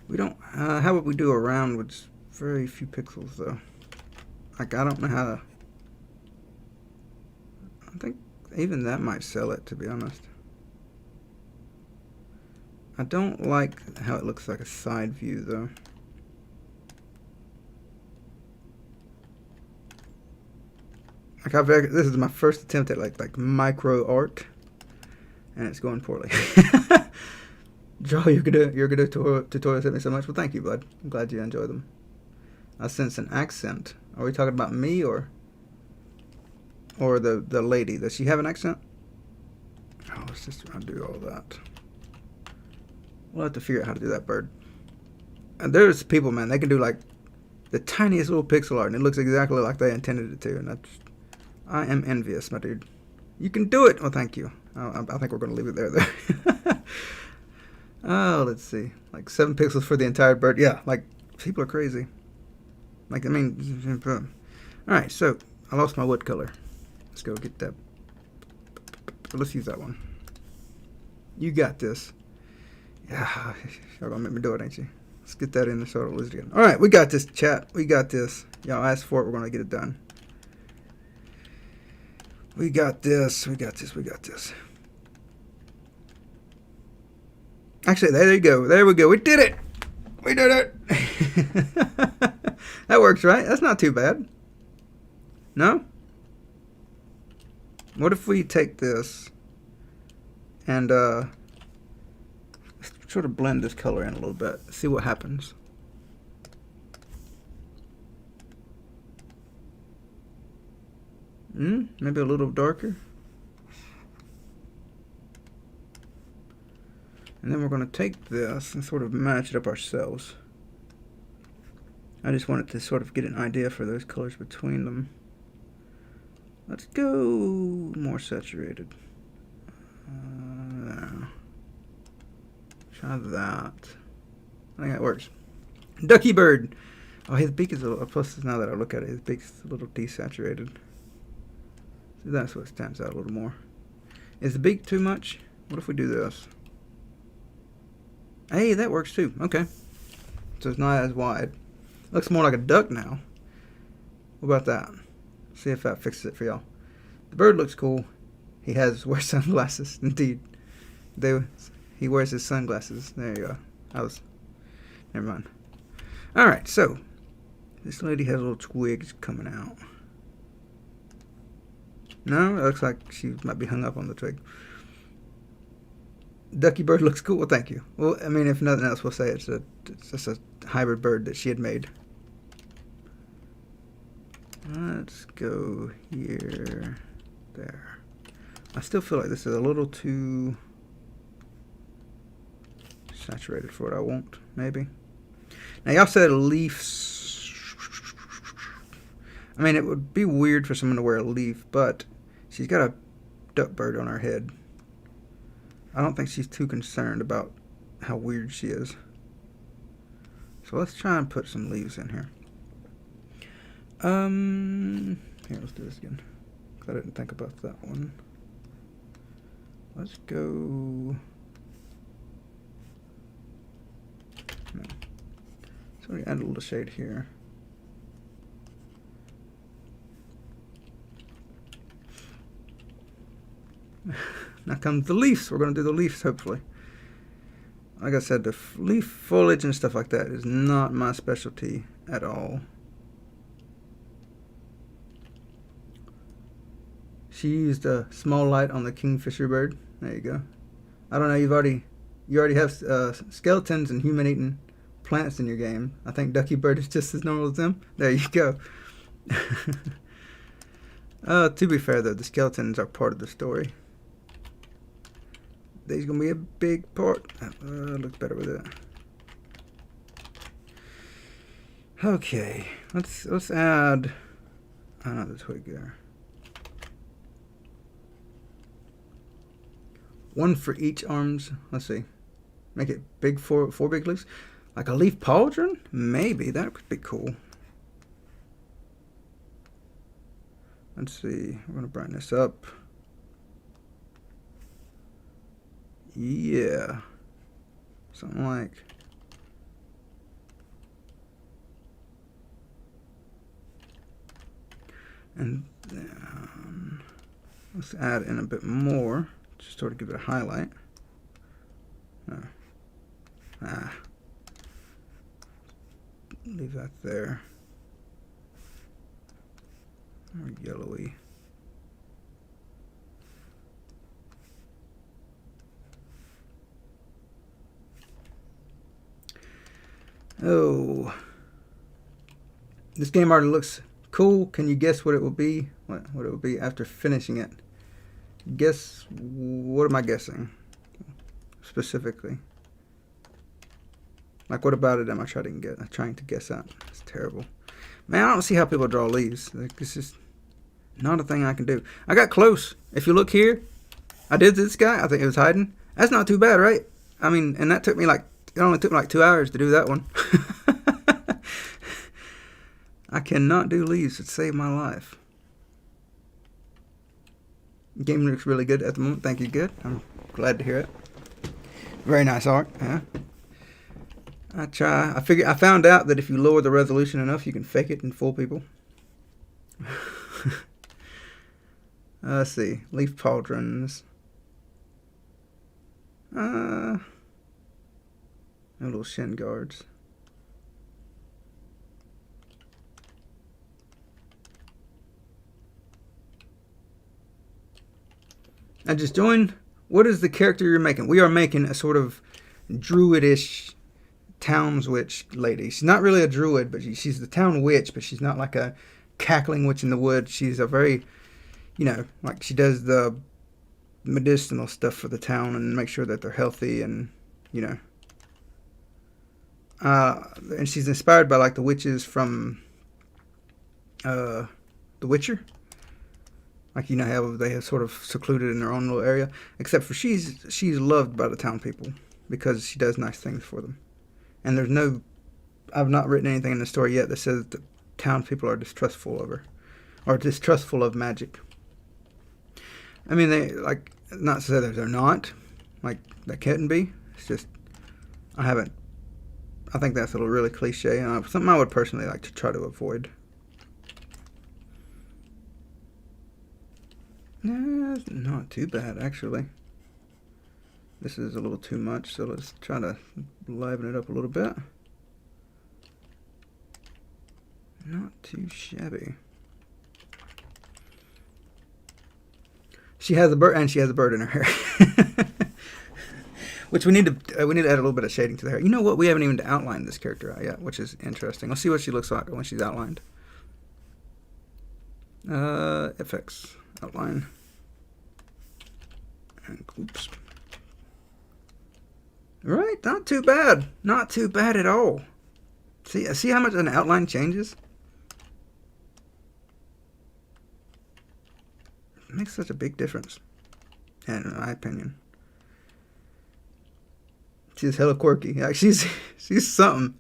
We don't, how would we do a round with very few pixels though? Like I don't know how to, I think even that might sell it, to be honest. I don't like how it looks like a side view though. Like this is my first attempt at like micro art, and it's going poorly. Joe, your Godot tutorials hit me so much. Well, thank you, bud. I'm glad you enjoy them. I sense an accent. Are we talking about me or the lady? Does she have an accent? Oh, let's just undo all that. We'll have to figure out how to do that bird. And there's people, man, they can do like the tiniest little pixel art, and it looks exactly like they intended it to. And I am envious, my dude. You can do it. Oh, thank you. I think we're going to leave it there. Oh, let's see. Like 7 pixels for the entire bird. Yeah, like people are crazy. Like, I mean, all right. So I lost my wood color. Let's go get that. Let's use that one. You got this. Yeah, y'all gonna make me do it, ain't you? Let's get that in the sort of list again. All right, we got this, chat. We got this. Y'all asked for it. We're gonna get it done. We got this. We got this. We got this. Actually, there you go. There we go. We did it. We did it. That works, right? That's not too bad. No? What if we take this and sort of blend this color in a little bit, see what happens. Maybe a little darker. And then we're going to take this and sort of match it up ourselves. I just wanted to sort of get an idea for those colors between them. Let's go more saturated. Try that. I think that works. Ducky bird. Oh, his beak is a little, plus now that I look at it, his beak's a little desaturated. So that's what stands out a little more. Is the beak too much? What if we do this? Hey, that works too. Okay. So it's not as wide. Looks more like a duck now. What about that? See if that fixes it for y'all. The bird looks cool. He wears sunglasses. Indeed. He wears his sunglasses. There you go. Never mind. Alright, so this lady has little twigs coming out. No, it looks like she might be hung up on the twig. Ducky bird looks cool. Well, thank you. Well, I mean, if nothing else, we'll say it's just a hybrid bird that she had made. Let's go here, there. I still feel like this is a little too saturated for what I want, maybe. Now, y'all said leaves. I mean, it would be weird for someone to wear a leaf, but she's got a duck bird on her head. I don't think she's too concerned about how weird she is. So let's try and put some leaves in here. Here, let's do this again. I didn't think about that one. Let's go. No. So we add a little shade here. Now comes the leaves. We're going to do the leaves, hopefully. Like I said, the leaf foliage and stuff like that is not my specialty at all. She used a small light on the kingfisher bird. There you go. I don't know. You already have skeletons and human-eating plants in your game. I think Ducky Bird is just as normal as them. There you go. To be fair though, the skeletons are part of the story. These gonna be a big part. Looks better with it. Okay, let's add another twig there. One for each arms. Let's see. Make it big, four big leaves. Like a leaf pauldron? Maybe that could be cool. Let's see. We're gonna brighten this up. Yeah. Something like. And then let's add in a bit more, just sort of give it a highlight. Leave that there. Or yellowy. Oh, this game already looks cool. Can you guess what it will be? What it will be after finishing it? Guess, what am I guessing specifically? Like, what about it am I trying to guess at? It's terrible. Man, I don't see how people draw leaves. Like, it's just not a thing I can do. I got close. If you look here, I did this guy. I think it was hiding. That's not too bad, right? I mean, and that took me like, it only took me like 2 hours to do that one. I cannot do leaves. It saved my life. The game looks really good at the moment. Thank you, good. I'm glad to hear it. Very nice art. Yeah. I found out that if you lower the resolution enough, you can fake it and fool people. Let's see. Leaf pauldrons. Little shin guards. I just joined. What is the character you're making? We are making a sort of druidish town's witch lady. She's not really a druid, but she's the town witch, but she's not like a cackling witch in the woods. She's a very, you know, like she does the medicinal stuff for the town and make sure that they're healthy and, you know. And she's inspired by like the witches from The Witcher. Like, you know how they have sort of secluded in their own little area. Except for she's loved by the town people because she does nice things for them. And there's no, I've not written anything in the story yet that says the town people are distrustful of her. Or distrustful of magic. I mean, they, like, not to say that they're not. Like, that couldn't be. It's just, I think that's a little really cliche. Something I would personally like to try to avoid. Nah, it's not too bad, actually. This is a little too much, so let's try to liven it up a little bit. Not too shabby. She has a bird, and she has a bird in her hair. Which we need to add a little bit of shading to the hair. You know what? We haven't even outlined this character out yet, which is interesting. Let's see what she looks like when she's outlined. FX outline. And oops. Right, not too bad. Not too bad at all. See how much an outline changes? It makes such a big difference, in my opinion. She's hella quirky. Like, she's something.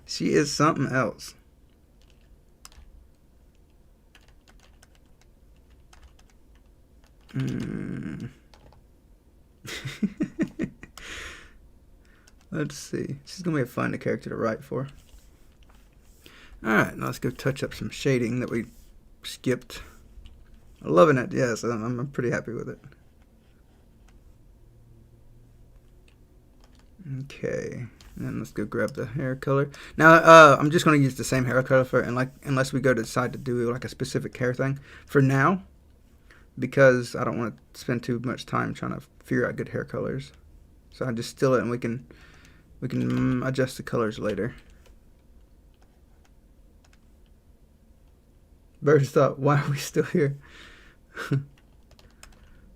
She is something else. Let's see. She's gonna be a fun character to write for. Alright, now let's go touch up some shading that we skipped. I'm loving it, yes, I'm pretty happy with it. Okay, and then let's go grab the hair color. Now, I'm just going to use the same hair color for, and like, unless we decide to do like a specific hair thing for now, because I don't want to spend too much time trying to figure out good hair colors. So I just still it, and we can We can adjust the colors later. Birds thought, why are we still here?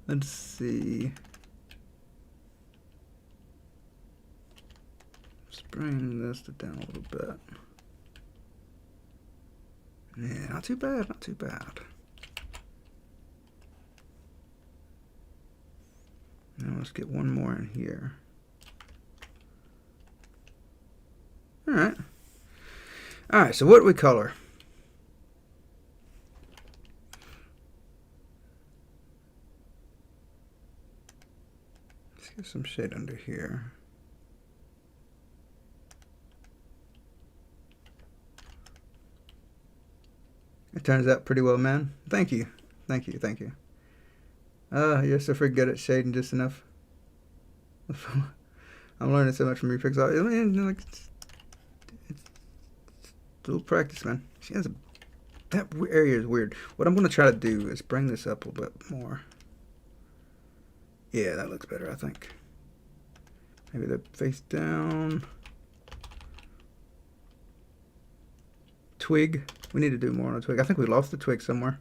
Let's see. Let's bring this down a little bit. Yeah, not too bad, not too bad. Now let's get one more in here. Alright. Alright, so what do we color? Let's get some shade under here. It turns out pretty well, man. Thank you. Thank you, thank you. You're so freaking good at shading just enough. I'm learning so much from you, Pixar. I mean, like, it's a little practice, man. She has that area is weird. What I'm going to try to do is bring this up a little bit more. Yeah, that looks better, I think. Maybe the face down. Twig. We need to do more on a twig. I think we lost the twig somewhere.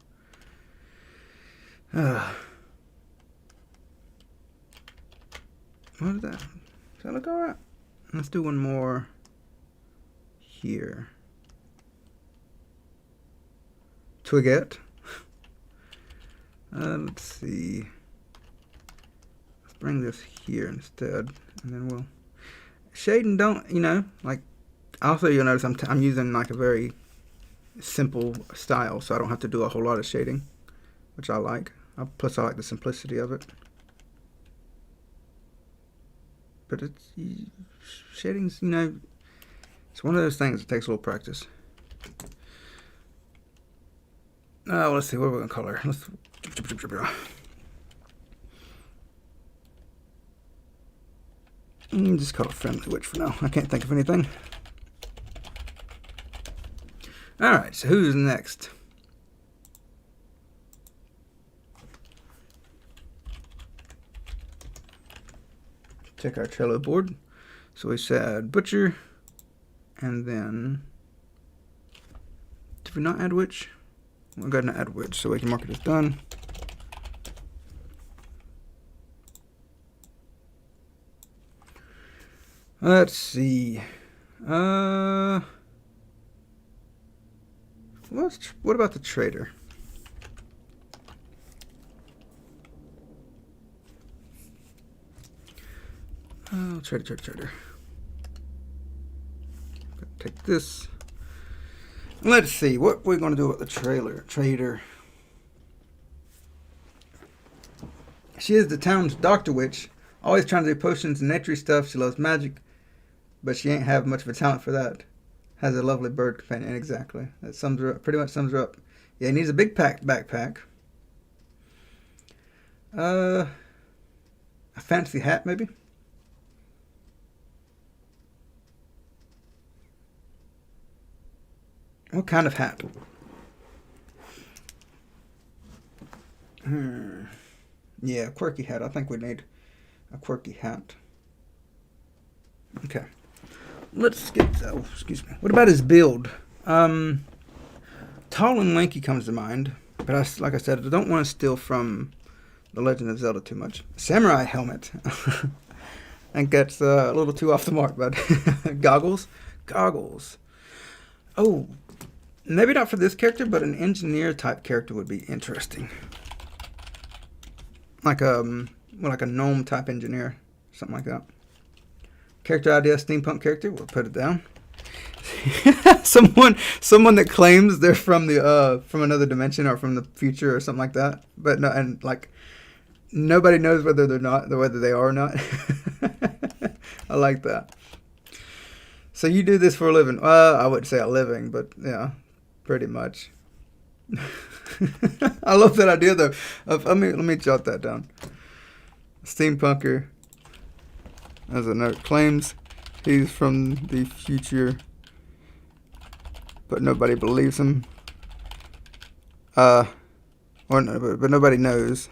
What is that? Does that look alright? Let's do one more here. Twigette. Let's see. Let's bring this here instead, and then we'll shading. Don't like? Also, you'll notice I'm using like a very simple style, so I don't have to do a whole lot of shading, which I like. Plus, I like the simplicity of it. But it's shading's, it's one of those things that takes a little practice. Let's see, what are we gonna color? Let's just color Friendly Witch for now. I can't think of anything. Alright, so who's next? Check our Trello board. So we said Butcher, and then did we not add Witch? We'll go ahead and add Witch so we can mark it as done. Let's see. What about the trader? Oh, trader. Take this. Let's see what we're going to do with the trader. She is the town's Doctor Witch, always trying to do potions and nature stuff. She loves magic, but she ain't have much of a talent for that. Has a lovely bird companion. Exactly. That sums her up. Pretty much sums her up. Yeah, he needs a big backpack. A fancy hat, maybe. What kind of hat? Yeah, a quirky hat. I think we need a quirky hat. Okay. Let's get... Oh, excuse me. What about his build? Tall and lanky comes to mind. But like I said, I don't want to steal from The Legend of Zelda too much. Samurai helmet. I think that's a little too off the mark, but... Goggles. Oh... Maybe not for this character, but an engineer type character would be interesting. Like a gnome type engineer, something like that. Character idea, steampunk character. We'll put it down. someone that claims they're from another dimension or from the future or something like that. But no, and like nobody knows whether they are or not. I like that. So you do this for a living? I wouldn't say a living, but yeah. Pretty much. I love that idea though. Let me jot that down. Steampunker, as a note, claims he's from the future, but nobody believes him. But nobody knows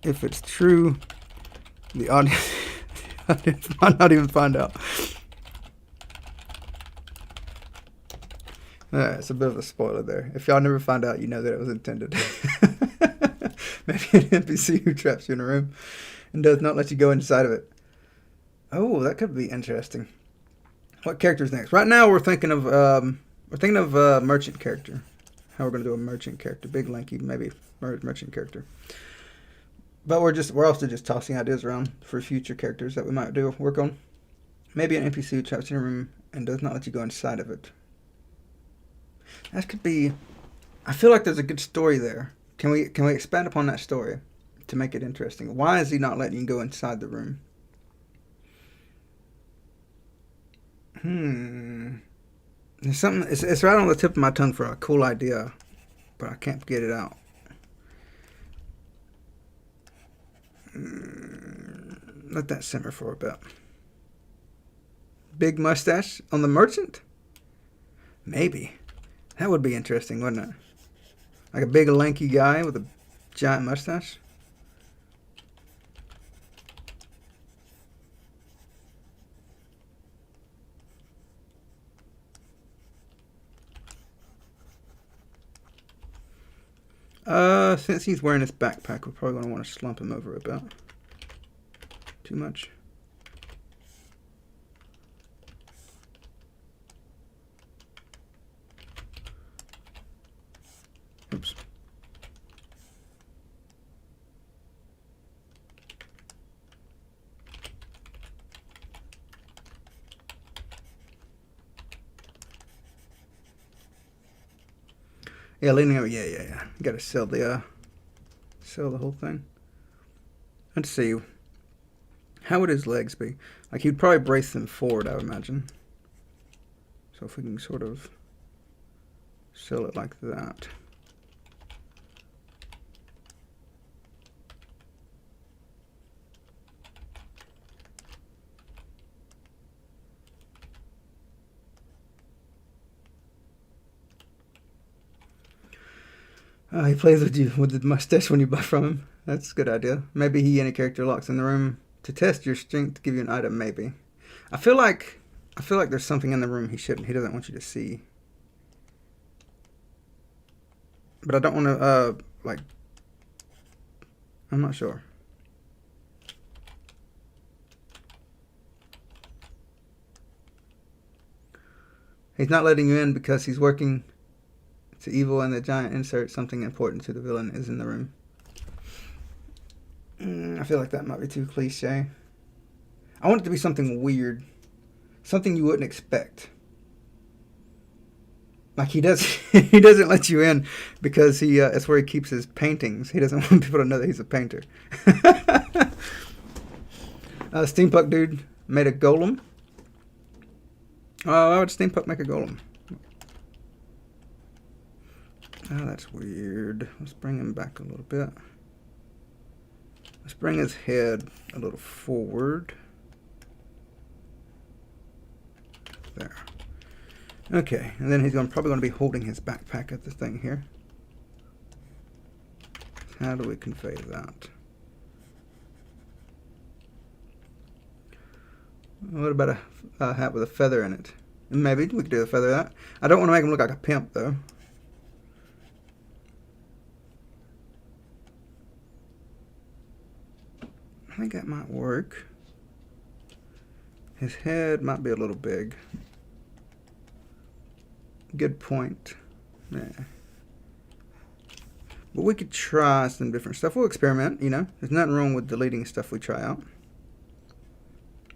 if it's true. The Might not even find out. It's a bit of a spoiler there. If y'all never find out, you know that it was intended. Maybe an NPC who traps you in a room and does not let you go inside of it. Oh, that could be interesting. What character's next? Right now, we're thinking of merchant character. How we're gonna do a merchant character, big lanky, maybe merchant character. But we're also just tossing ideas around for future characters that we might work on. Maybe an NPC who traps you in a room and does not let you go inside of it. That could be. I feel like there's a good story there. Can we expand upon that story to make it interesting? Why is he not letting you go inside the room? There's something. It's right on the tip of my tongue for a cool idea, but I can't get it out. Let that simmer for a bit. Big mustache on the merchant? Maybe. That would be interesting, wouldn't it? Like a big lanky guy with a giant mustache. Since he's wearing his backpack, we're probably going to want to slump him over a bit. Too much. Oops. Yeah, leaning over. Yeah. You gotta sell the whole thing. Let's see. How would his legs be? Like, he'd probably brace them forward, I would imagine. So if we can sort of sell it like that. He plays with you with the mustache when you buy from him. That's a good idea. Maybe he and a character locks in the room to test your strength, to give you an item. Maybe. I feel like there's something in the room he doesn't want you to see. But I don't want to I'm not sure. He's not letting you in because he's working to evil, and the giant insert something important to the villain is in the room. I feel like that might be too cliche. I want it to be something weird. Something you wouldn't expect. Like he doesn't let you in because that's where he keeps his paintings. He doesn't want people to know that he's a painter. Steampunk dude made a golem. Why would Steampunk make a golem? Oh, that's weird. Let's bring him back a little bit. Let's bring his head a little forward. There. Okay, and then he's probably going to be holding his backpack at the thing here. How do we convey that? What about a hat with a feather in it? Maybe we could do the feather that. I don't want to make him look like a pimp, though. I think that might work. His head might be a little big. Good point. Yeah. But we could try some different stuff. We'll experiment, you know. There's nothing wrong with deleting stuff we try out.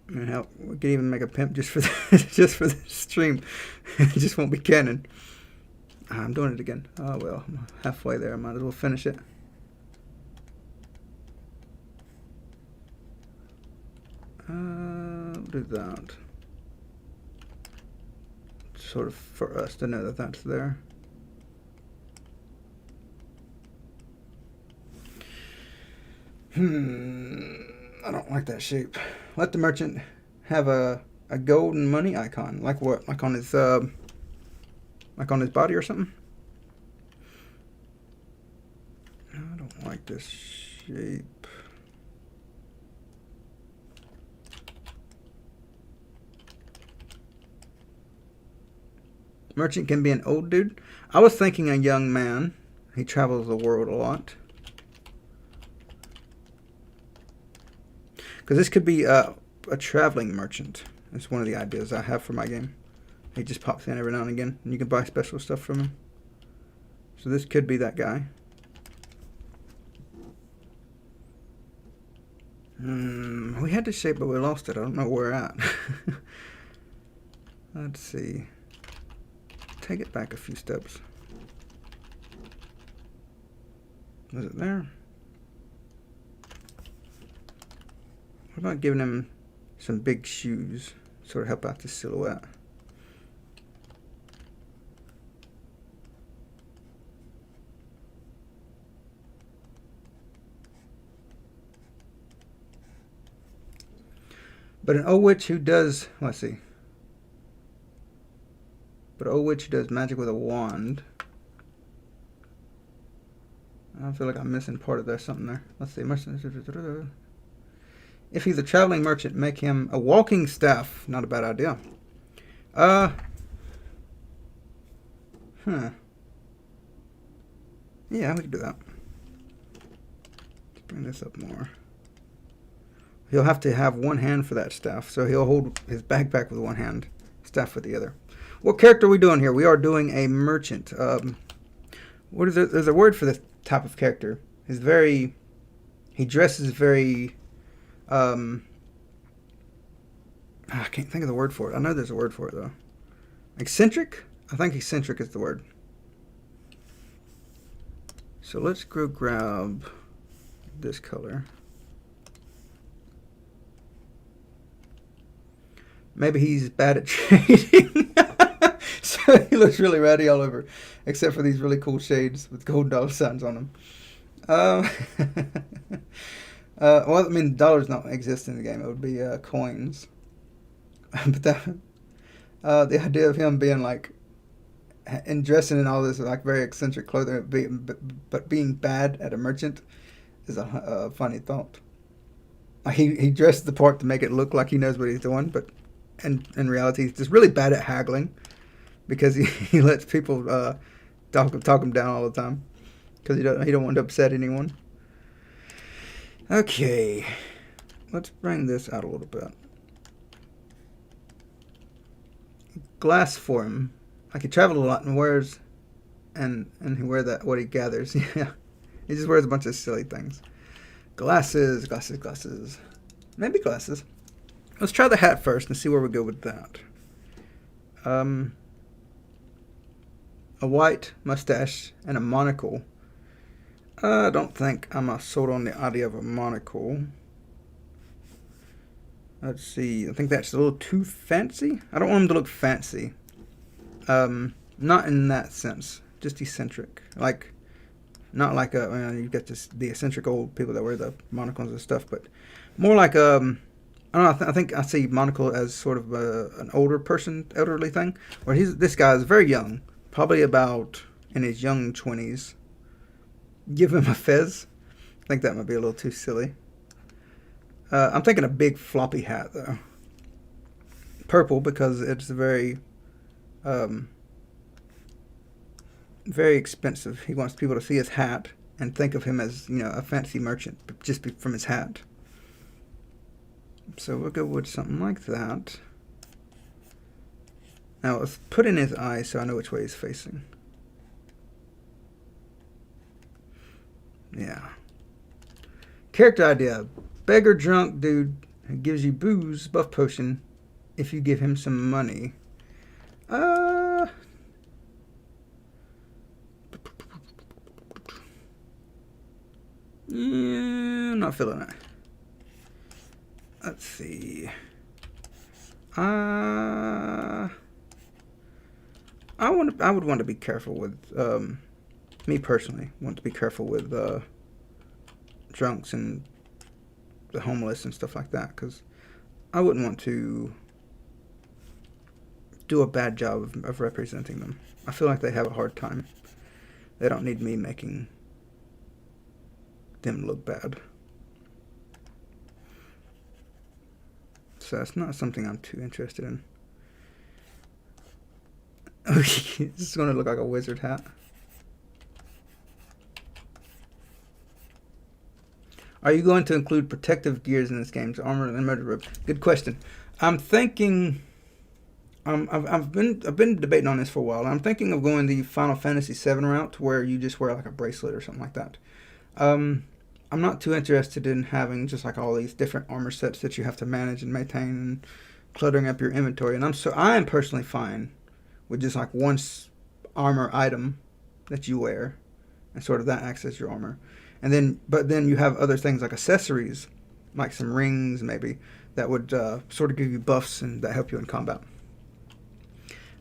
I mean, hell, we could even make a pimp just for the stream. It just won't be canon. I'm doing it again. Oh well, I'm halfway there. I might as well finish it. We'll do that. Sort of for us to know that that's there. I don't like that shape. Let the merchant have a golden money icon. Like what? Like on his body or something? I don't like this shape. Merchant can be an old dude. I was thinking a young man. He travels the world a lot. Because this could be a traveling merchant. That's one of the ideas I have for my game. He just pops in every now and again, and you can buy special stuff from him. So this could be that guy. We had the shape, but we lost it. I don't know where we're at. Let's see. Take it back a few steps. Was it there? What about giving him some big shoes? Sort of help out the silhouette. But an old witch who does, let's see. But an old witch who does magic with a wand. I feel like I'm missing part of there, something there. Let's see. If he's a traveling merchant, make him a walking staff. Not a bad idea. Yeah, we can do that. Let's bring this up more. He'll have to have one hand for that staff, so he'll hold his backpack with one hand, staff with the other. What character are we doing here? We are doing a merchant. What is it? There's a word for this type of character. He dresses very, I can't think of the word for it. I know there's a word for it though. Eccentric? I think eccentric is the word. So let's go grab this color. Maybe he's bad at trading. So he looks really ratty all over. Except for these really cool shades with gold dollar signs on them. Well, I mean, dollars don't exist in the game. It would be coins. But the idea of him being like, and dressing in all this like very eccentric clothing, but being bad at a merchant is a funny thought. Like he dressed the part to make it look like he knows what he's doing, but in reality, he's just really bad at haggling because he lets people talk him down all the time because he don't want to upset anyone. Okay, let's bring this out a little bit. Glass form. Like he traveled a lot and wears, and he wear that what he gathers. Yeah, he just wears a bunch of silly things. Glasses. Maybe glasses. Let's try the hat first and see where we go with that. A white mustache and a monocle. I don't think I'm sold on the idea of a monocle. Let's see. I think that's a little too fancy. I don't want him to look fancy. Not in that sense. Just eccentric. Like, not like you get the eccentric old people that wear the monocles and stuff, but more like I don't know. I think I see monocle as sort of an elderly thing. Where this guy is very young, probably about in his young 20s. Give him a fez. I think that might be a little too silly. I'm thinking a big floppy hat though. Purple because it's very expensive. He wants people to see his hat and think of him as, a fancy merchant just from his hat. So we'll go with something like that. Now let's put in his eyes so I know which way he's facing. Yeah. Character idea. Beggar drunk dude who gives you booze, buff potion, if you give him some money. Yeah, I'm not feeling it. Let's see. I would want to be careful with me personally. Want to be careful with drunks and the homeless and stuff like that, because I wouldn't want to do a bad job of representing them. I feel like they have a hard time. They don't need me making them look bad. So that's not something I'm too interested in. This is going to look like a wizard hat. Are you going to include protective gears in this game? Armor and murder rope. Good question. I'm thinking. I've been debating on this for a while. I'm thinking of going the Final Fantasy VII route, where you just wear like a bracelet or something like that. I'm not too interested in having just like all these different armor sets that you have to manage and maintain and cluttering up your inventory. And I am personally fine with just like one armor item that you wear, and sort of that acts as your armor. And then, but then you have other things like accessories, like some rings maybe, that would sort of give you buffs and that help you in combat.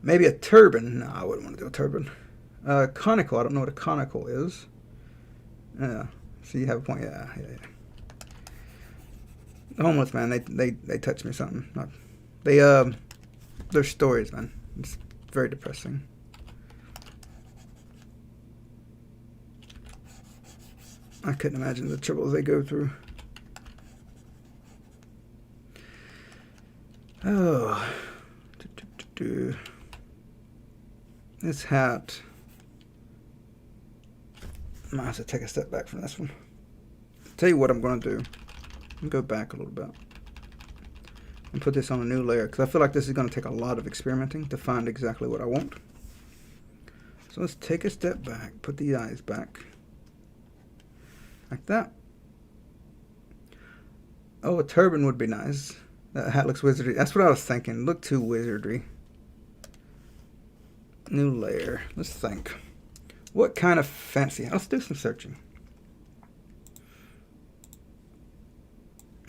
Maybe a turban. No, I wouldn't want to do a turban. Conical. I don't know what a conical is. Yeah. So you have a point. Yeah. The homeless, man, they touch me something. Their stories, man. It's very depressing. I couldn't imagine the troubles they go through. Oh. This hat. I might have to take a step back from this one. Tell you what I'm going to do. Go back a little bit. And put this on a new layer, because I feel like this is going to take a lot of experimenting to find exactly what I want. So let's take a step back. Put the eyes back. Like that. Oh, a turban would be nice. That hat looks wizardry. That's what I was thinking. Look too wizardry. New layer. Let's think. What kind of fancy... Let's do some searching.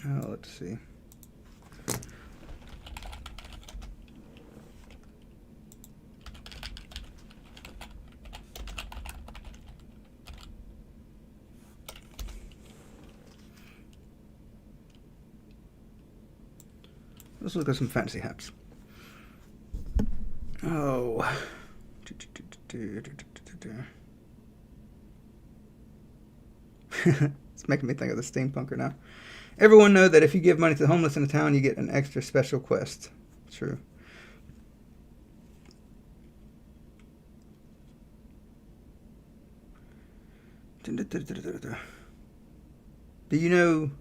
Oh, let's see. Let's look at some fancy hats. Oh. It's making me think of the steampunker now. Everyone know that if you give money to the homeless in a town, you get an extra special quest. True. Do you know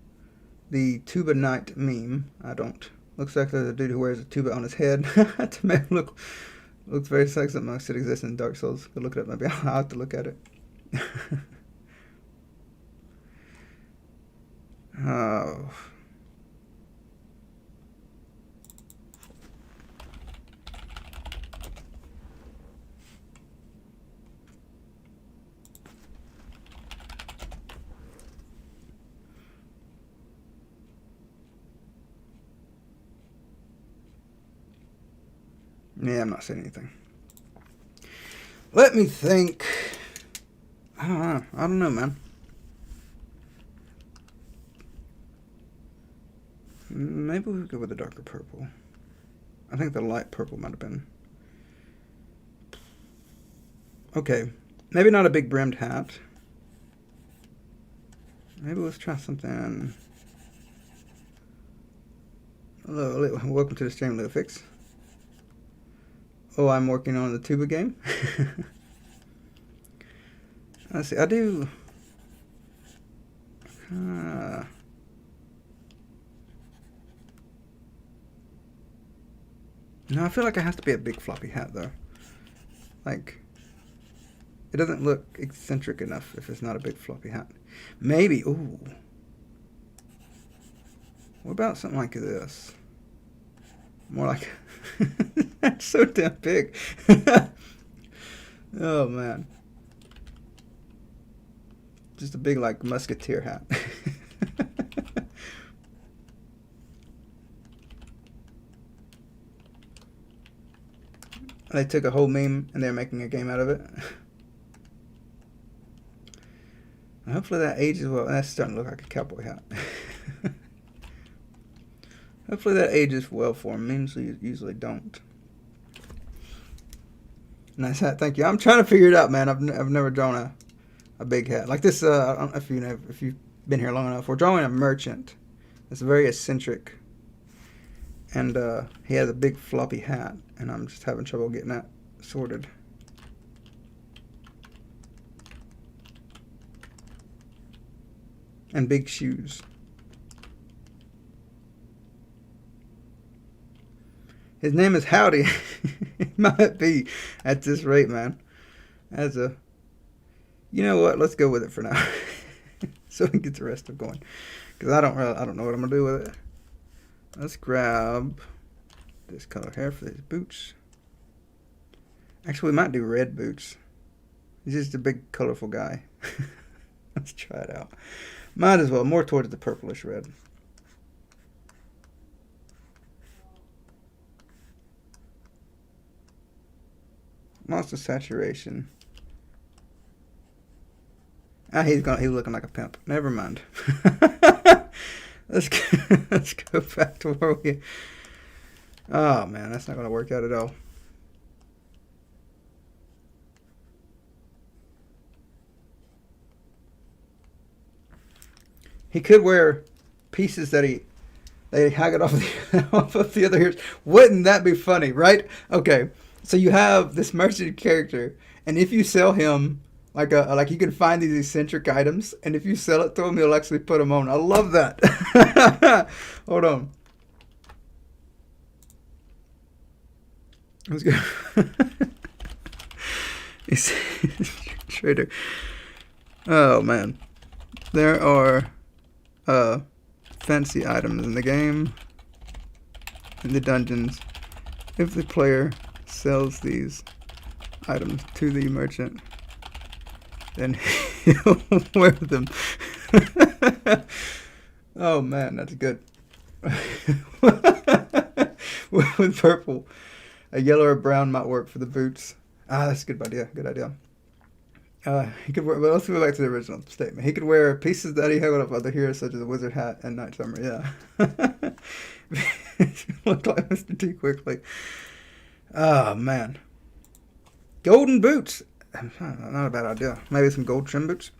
the tuba knight meme? I don't. Looks like there's a dude who wears a tuba on his head to make him looks very sexy. Amongst it exists in Dark Souls. Go look it up. Maybe I'll have to look at it. Oh. Yeah, I'm not saying anything. Let me think. I don't know, man. Maybe we'll go with a darker purple. I think the light purple might have been. Okay. Maybe not a big brimmed hat. Maybe let's try something. Hello, welcome to the stream, Lufix. Oh, I'm working on the tuba game. Let's see, I do. No, I feel like it has to be a big floppy hat though. Like, it doesn't look eccentric enough if it's not a big floppy hat. Maybe. Ooh. What about something like this? More like. That's so damn big. Oh man. Just a big like musketeer hat. They took a whole meme and they're making a game out of it. Hopefully that ages well. That's starting to look like a cowboy hat. Hopefully that ages well for him. Memes usually don't. Nice hat, thank you. I'm trying to figure it out, man. I've never drawn a big hat like this. I don't know if you know, if you've been here long enough. We're drawing a merchant. It's very eccentric, and he has a big floppy hat, and I'm just having trouble getting that sorted. And big shoes. His name is Howdy. It might be at this rate, man. As a, you know what? Let's go with it for now, so we can get the rest of going. Because I don't know what I'm gonna do with it. Let's grab this color hair for these boots. Actually, we might do red boots. He's just a big, colorful guy. Let's try it out. Might as well, more towards the purplish red. Lots of saturation. Ah, he's looking like a pimp. Never mind. Let's go back to where we. Oh man, that's not gonna work out at all. He could wear pieces that he hang it off off of the other ears. Wouldn't that be funny, right? Okay, so you have this merchant character, and if you sell him like you can find these eccentric items, and if you sell it to him, he'll actually put them on. I love that. Hold on. Let's go. He's trader. Oh man, there are fancy items in the game, in the dungeons. If the player sells these items to the merchant, then he'll wear them. Oh man, that's good. With purple. A yellow or brown might work for the boots. Ah, that's a good idea. Good idea. He could wear. Well, let's go back to the original statement. He could wear pieces that he held up other heroes, such as a wizard hat and night summer. Yeah. Looked like Mr. T quickly. Oh man. Golden boots. Not a bad idea. Maybe some gold trim boots.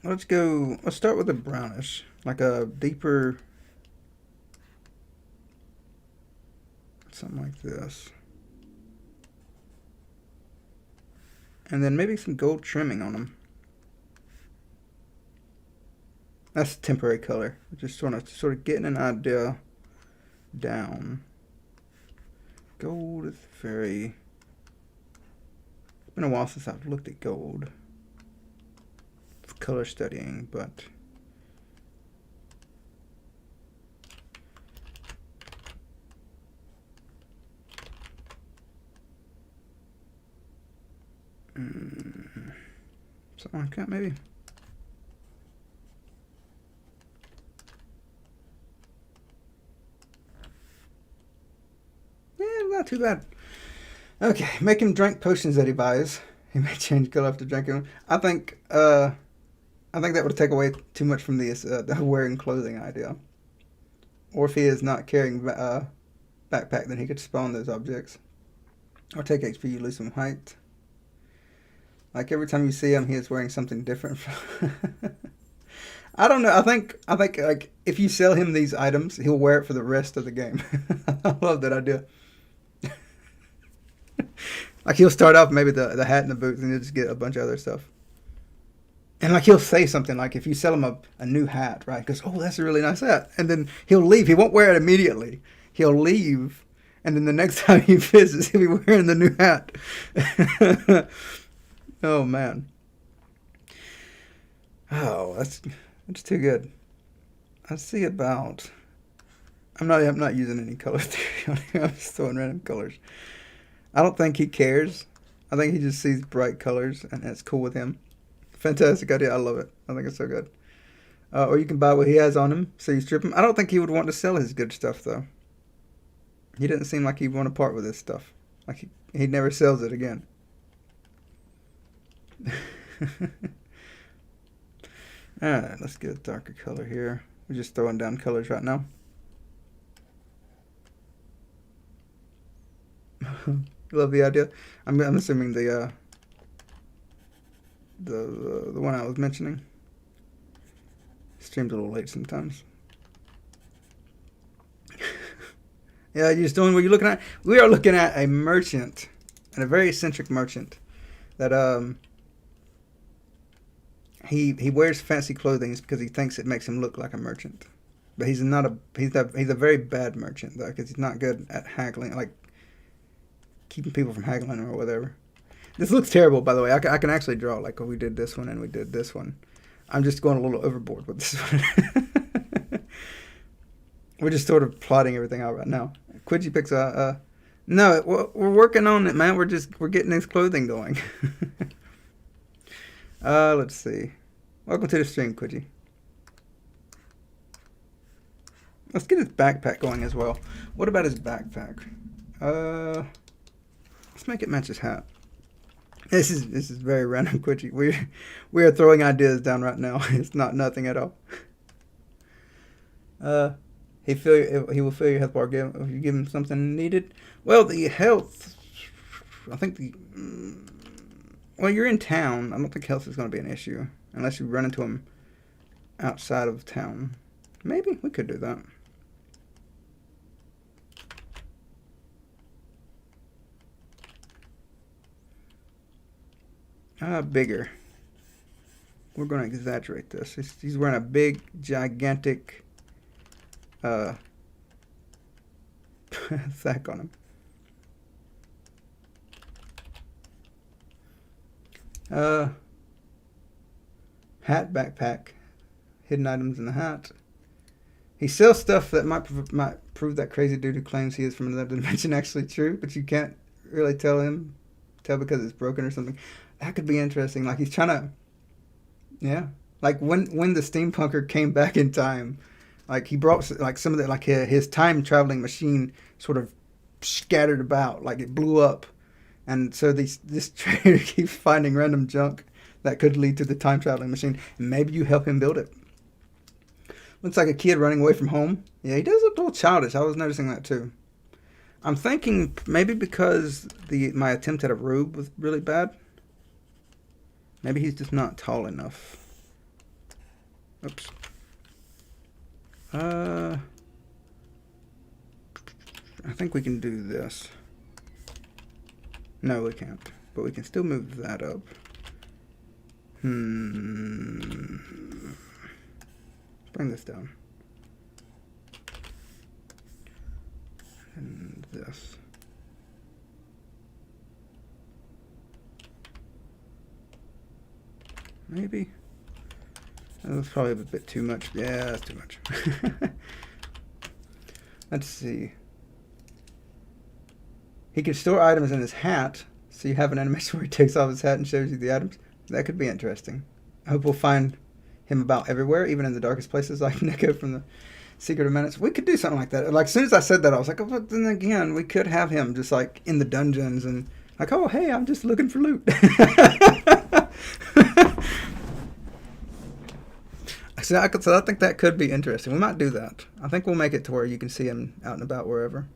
Let's go. Let's start with a brownish, like a deeper. Something like this. And then maybe some gold trimming on them. That's temporary color. Just sort of getting an idea down. Gold is very. It's been a while since I've looked at gold. For color studying, but. Something like that, maybe. Yeah, not too bad. Okay, make him drink potions that he buys. He may change color after drinking them. I think that would take away too much from the wearing clothing idea. Or if he is not carrying backpack, then he could spawn those objects. Or take XP, you lose some height. Like every time you see him, he is wearing something different. I don't know. I think like if you sell him these items, he'll wear it for the rest of the game. I love that idea. Like he'll start off maybe the hat and the boots, and he'll just get a bunch of other stuff. And like he'll say something like if you sell him a new hat, right? Because oh, that's a really nice hat, and then he'll leave. He won't wear it immediately. He'll leave, and then the next time he visits, he'll be wearing the new hat. Oh man. Oh, that's too good. I see about. I'm not using any color theory on here. I'm just throwing random colors. I don't think he cares. I think he just sees bright colors and it's cool with him. Fantastic idea. I love it. I think it's so good. Or you can buy what he has on him, so you strip him. I don't think he would want to sell his good stuff though. He didn't seem like he'd want to part with his stuff. Like he never sells it again. Alright, let's get a darker color here. We're just throwing down colors right now. Love the idea. I'm assuming the one I was mentioning. Stream's a little late sometimes. Yeah, you're just doing what you're looking at. We are looking at a merchant, and a very eccentric merchant that he wears fancy clothing because he thinks it makes him look like a merchant. But he's a very bad merchant though, because he's not good at haggling, like keeping people from haggling or whatever. This looks terrible, by the way. I can actually draw like, oh, we did this one and we did this one. I'm just going a little overboard with this one. We're just sort of plotting everything out right now. Quidgy picks no, we're working on it, man. We're getting his clothing going. Let's see. Welcome to the stream, Quidgy. Let's get his backpack going as well. What about his backpack? Let's make it match his hat. This is very random, Quidgy. We are throwing ideas down right now. It's not nothing at all. He will fill your health bar if you give him something needed. Well, the health, I think well, you're in town. I don't think health is going to be an issue unless you run into him outside of town. Maybe we could do that. Bigger. We're going to exaggerate this. He's wearing a big, gigantic sack on him. Hat, backpack, hidden items in the hat. He sells stuff that might prove that crazy dude who claims he is from another dimension actually true, but you can't really tell because it's broken or something. That could be interesting. Like he's trying to, yeah. Like when the steampunker came back in time, like he brought like some of the, like his time traveling machine sort of scattered about, like it blew up, and so this trader keeps finding random junk that could lead to the time traveling machine. And maybe you help him build it. Looks like a kid running away from home. Yeah, he does look a little childish. I was noticing that too. I'm thinking maybe because my attempt at a rube was really bad. Maybe he's just not tall enough. Oops. I think we can do this. No, we can't. But we can still move that up. Bring this down. And this. Maybe. That's probably a bit too much. Yeah, that's too much. Let's see. He can store items in his hat, so you have an animation where he takes off his hat and shows you the items. That could be interesting. I hope we'll find him about everywhere, even in the darkest places, like Nico from the Secret of Menace. We could do something like that. Like, as soon as I said that, I was like, oh, but then again, we could have him just, like, in the dungeons and, like, oh, hey, I'm just looking for loot. So I think that could be interesting. We might do that. I think we'll make it to where you can see him out and about wherever.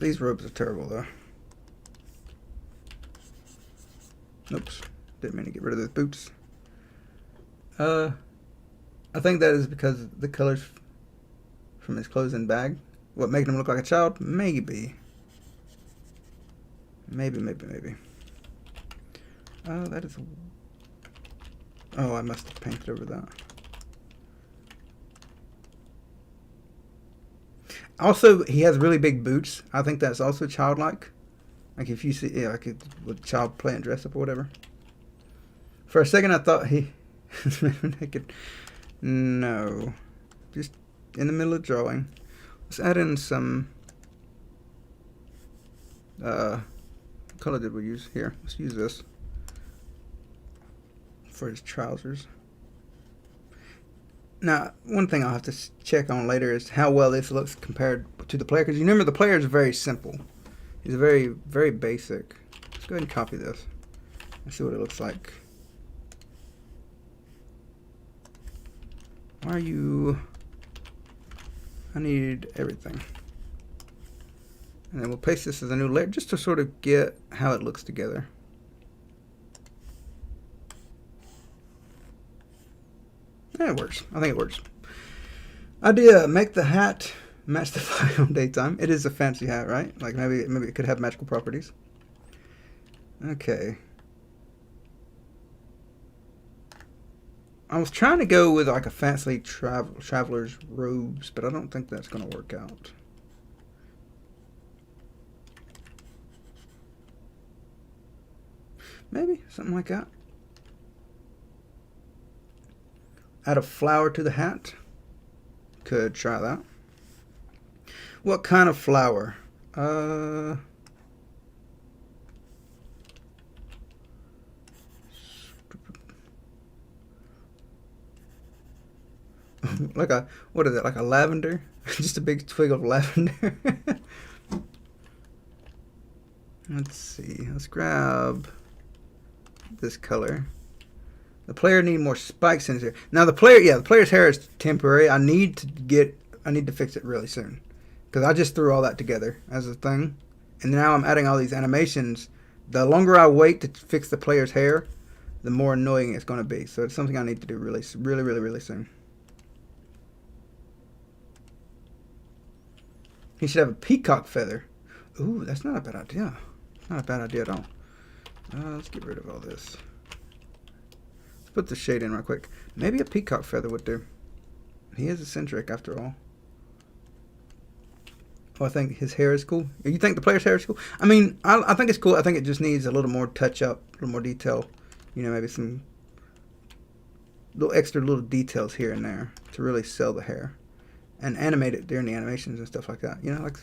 These robes are terrible, though. Oops. Didn't mean to get rid of those boots. I think that is because the colors from his clothes and bag. What, making him look like a child? Maybe. Maybe. Oh, that is... Oh, I must have painted over that. Also, he has really big boots. I think that's also childlike. Like if you see, yeah, like a child playing dress up or whatever. For a second, I thought he naked. No, just in the middle of drawing. Let's add in some. What color did we use here? Let's use this for his trousers. Now, one thing I'll have to check on later is how well this looks compared to the player. Because you remember, the player is very simple. He's very, very basic. Let's go ahead and copy this and see what it looks like. Why are you... I need everything. And then we'll paste this as a new layer just to sort of get how it looks together. Yeah, it works. I think it works. Idea: make the hat match the file daytime. It is a fancy hat, right? Like maybe it could have magical properties. Okay. I was trying to go with like a fancy traveler's robes, but I don't think that's going to work out. Maybe something like that. Add a flower to the hat. Could try that. What kind of flower? Like a, what is it, like a lavender? Just a big twig of lavender. Let's see. Let's grab this color. The player need more spikes in his hair. Now the player's hair is temporary. I need to fix it really soon, because I just threw all that together as a thing, and now I'm adding all these animations. The longer I wait to fix the player's hair, the more annoying it's going to be. So it's something I need to do really soon. He should have a peacock feather. Ooh, that's not a bad idea. Not a bad idea at all. Let's get rid of all this. Let's put the shade in real quick. Maybe a peacock feather would do. He is eccentric after all. Oh, I think his hair is cool. You think the player's hair is cool? I mean, I think it's cool. I think it just needs a little more touch up, a little more detail. You know, maybe some little details here and there to really sell the hair. And animate it during the animations and stuff like that. You know, like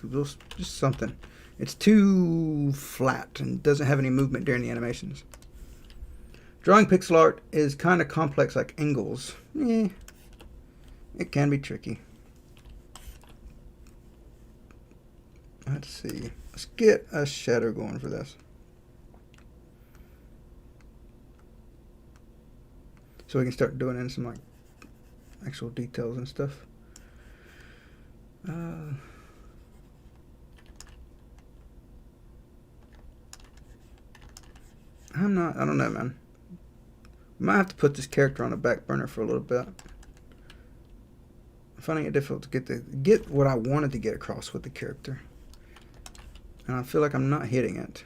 just something. It's too flat and doesn't have any movement during the animations. Drawing pixel art is kind of complex like angles. It can be tricky. Let's see. Let's get a shadow going for this. So we can start doing in some like actual details and stuff. I don't know, man. Might have to put this character on the back burner for a little bit. I'm finding it difficult to get what I wanted to get across with the character. And I feel like I'm not hitting it.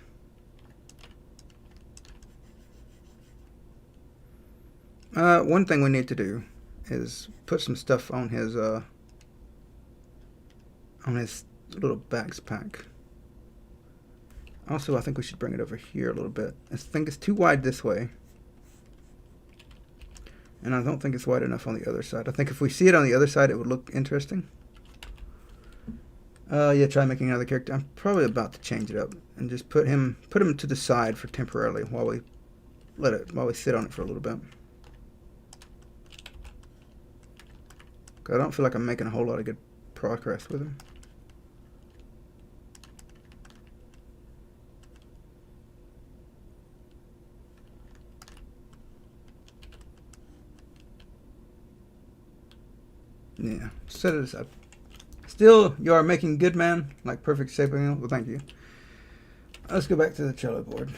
One thing we need to do is put some stuff on his little backpack. Also, I think we should bring it over here a little bit. I think it's too wide this way. And I don't think it's wide enough on the other side. I think if we see it on the other side, it would look interesting. Yeah, try making another character. I'm probably about to change it up and just put him to the side for temporarily while we sit on it for a little bit. I don't feel like I'm making a whole lot of good progress with him. Yeah, set it aside. Still, you are making good, man. Like perfect shaping. Well, thank you. Let's go back to the cello board.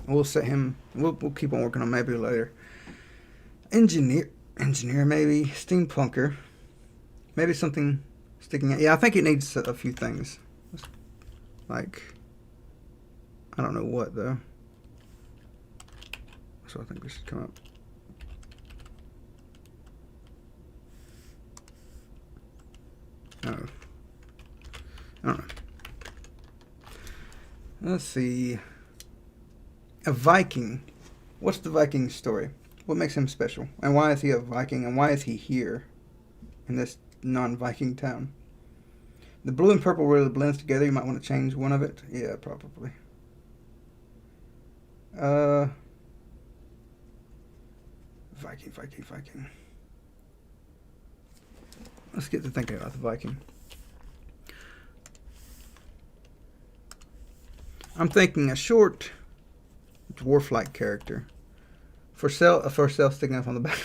We'll set him. We'll keep on working on maybe later. Engineer maybe. Steampunker. Maybe something sticking out. Yeah, I think it needs a few things. Like, I don't know what though. So I think we should come up. Oh. I don't know. Let's see. A Viking. What's the Viking story? What makes him special? And why is he a Viking? And why is he here in this non-Viking town? The blue and purple really blends together. You might want to change one of it. Yeah, probably. Viking. Let's get to thinking about the Viking. I'm thinking a short dwarf-like character. For sale sticking up on the back.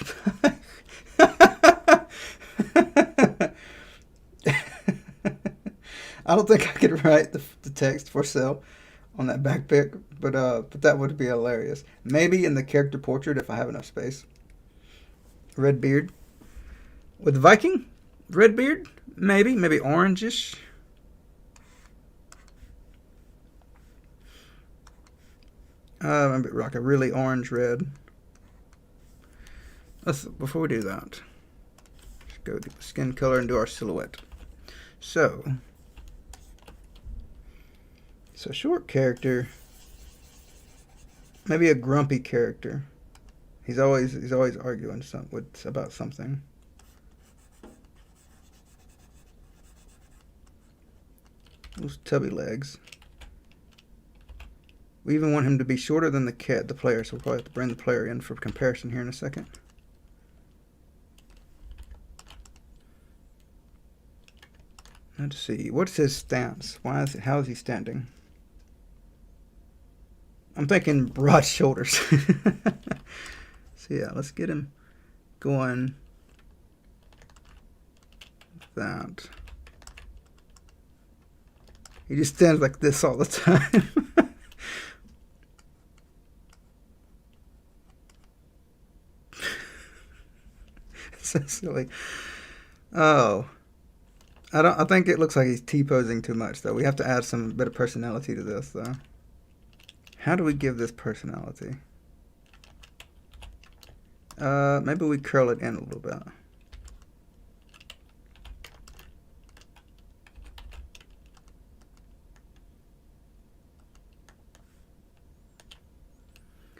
I don't think I could write the text for sale on that backpack, but that would be hilarious. Maybe in the character portrait if I have enough space. Red beard. With Viking? Redbeard? Maybe orangish. Maybe like a really orange red. Before we do that, let's go get the skin color and do our silhouette. So short character, maybe a grumpy character. He's always arguing about something. Those tubby legs. We even want him to be shorter than the player, so we'll probably have to bring the player in for comparison here in a second. Let's see. What's his stance? How is he standing? I'm thinking broad shoulders. So yeah, let's get him going. That. He just stands like this all the time. So silly. Oh. I think it looks like he's T-posing too much, though. We have to add some bit of personality to this, though. How do we give this personality? Maybe we curl it in a little bit.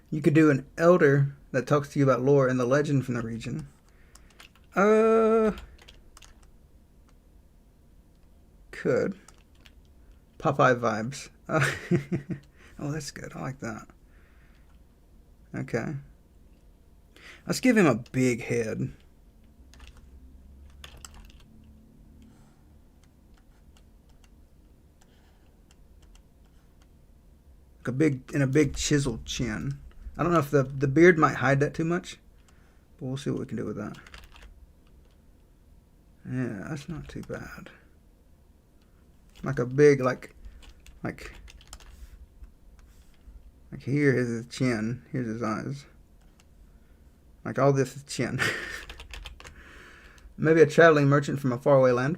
You could do an elder that talks to you about lore and the legend from the region. Could. Popeye vibes. Oh, that's good. I like that. Okay. Let's give him a big head. Like a big chiseled chin. I don't know if the beard might hide that too much, but we'll see what we can do with that. Yeah, that's not too bad. Like a big, like here is his chin, here's his eyes. Like all this is chin. Maybe a traveling merchant from a faraway land.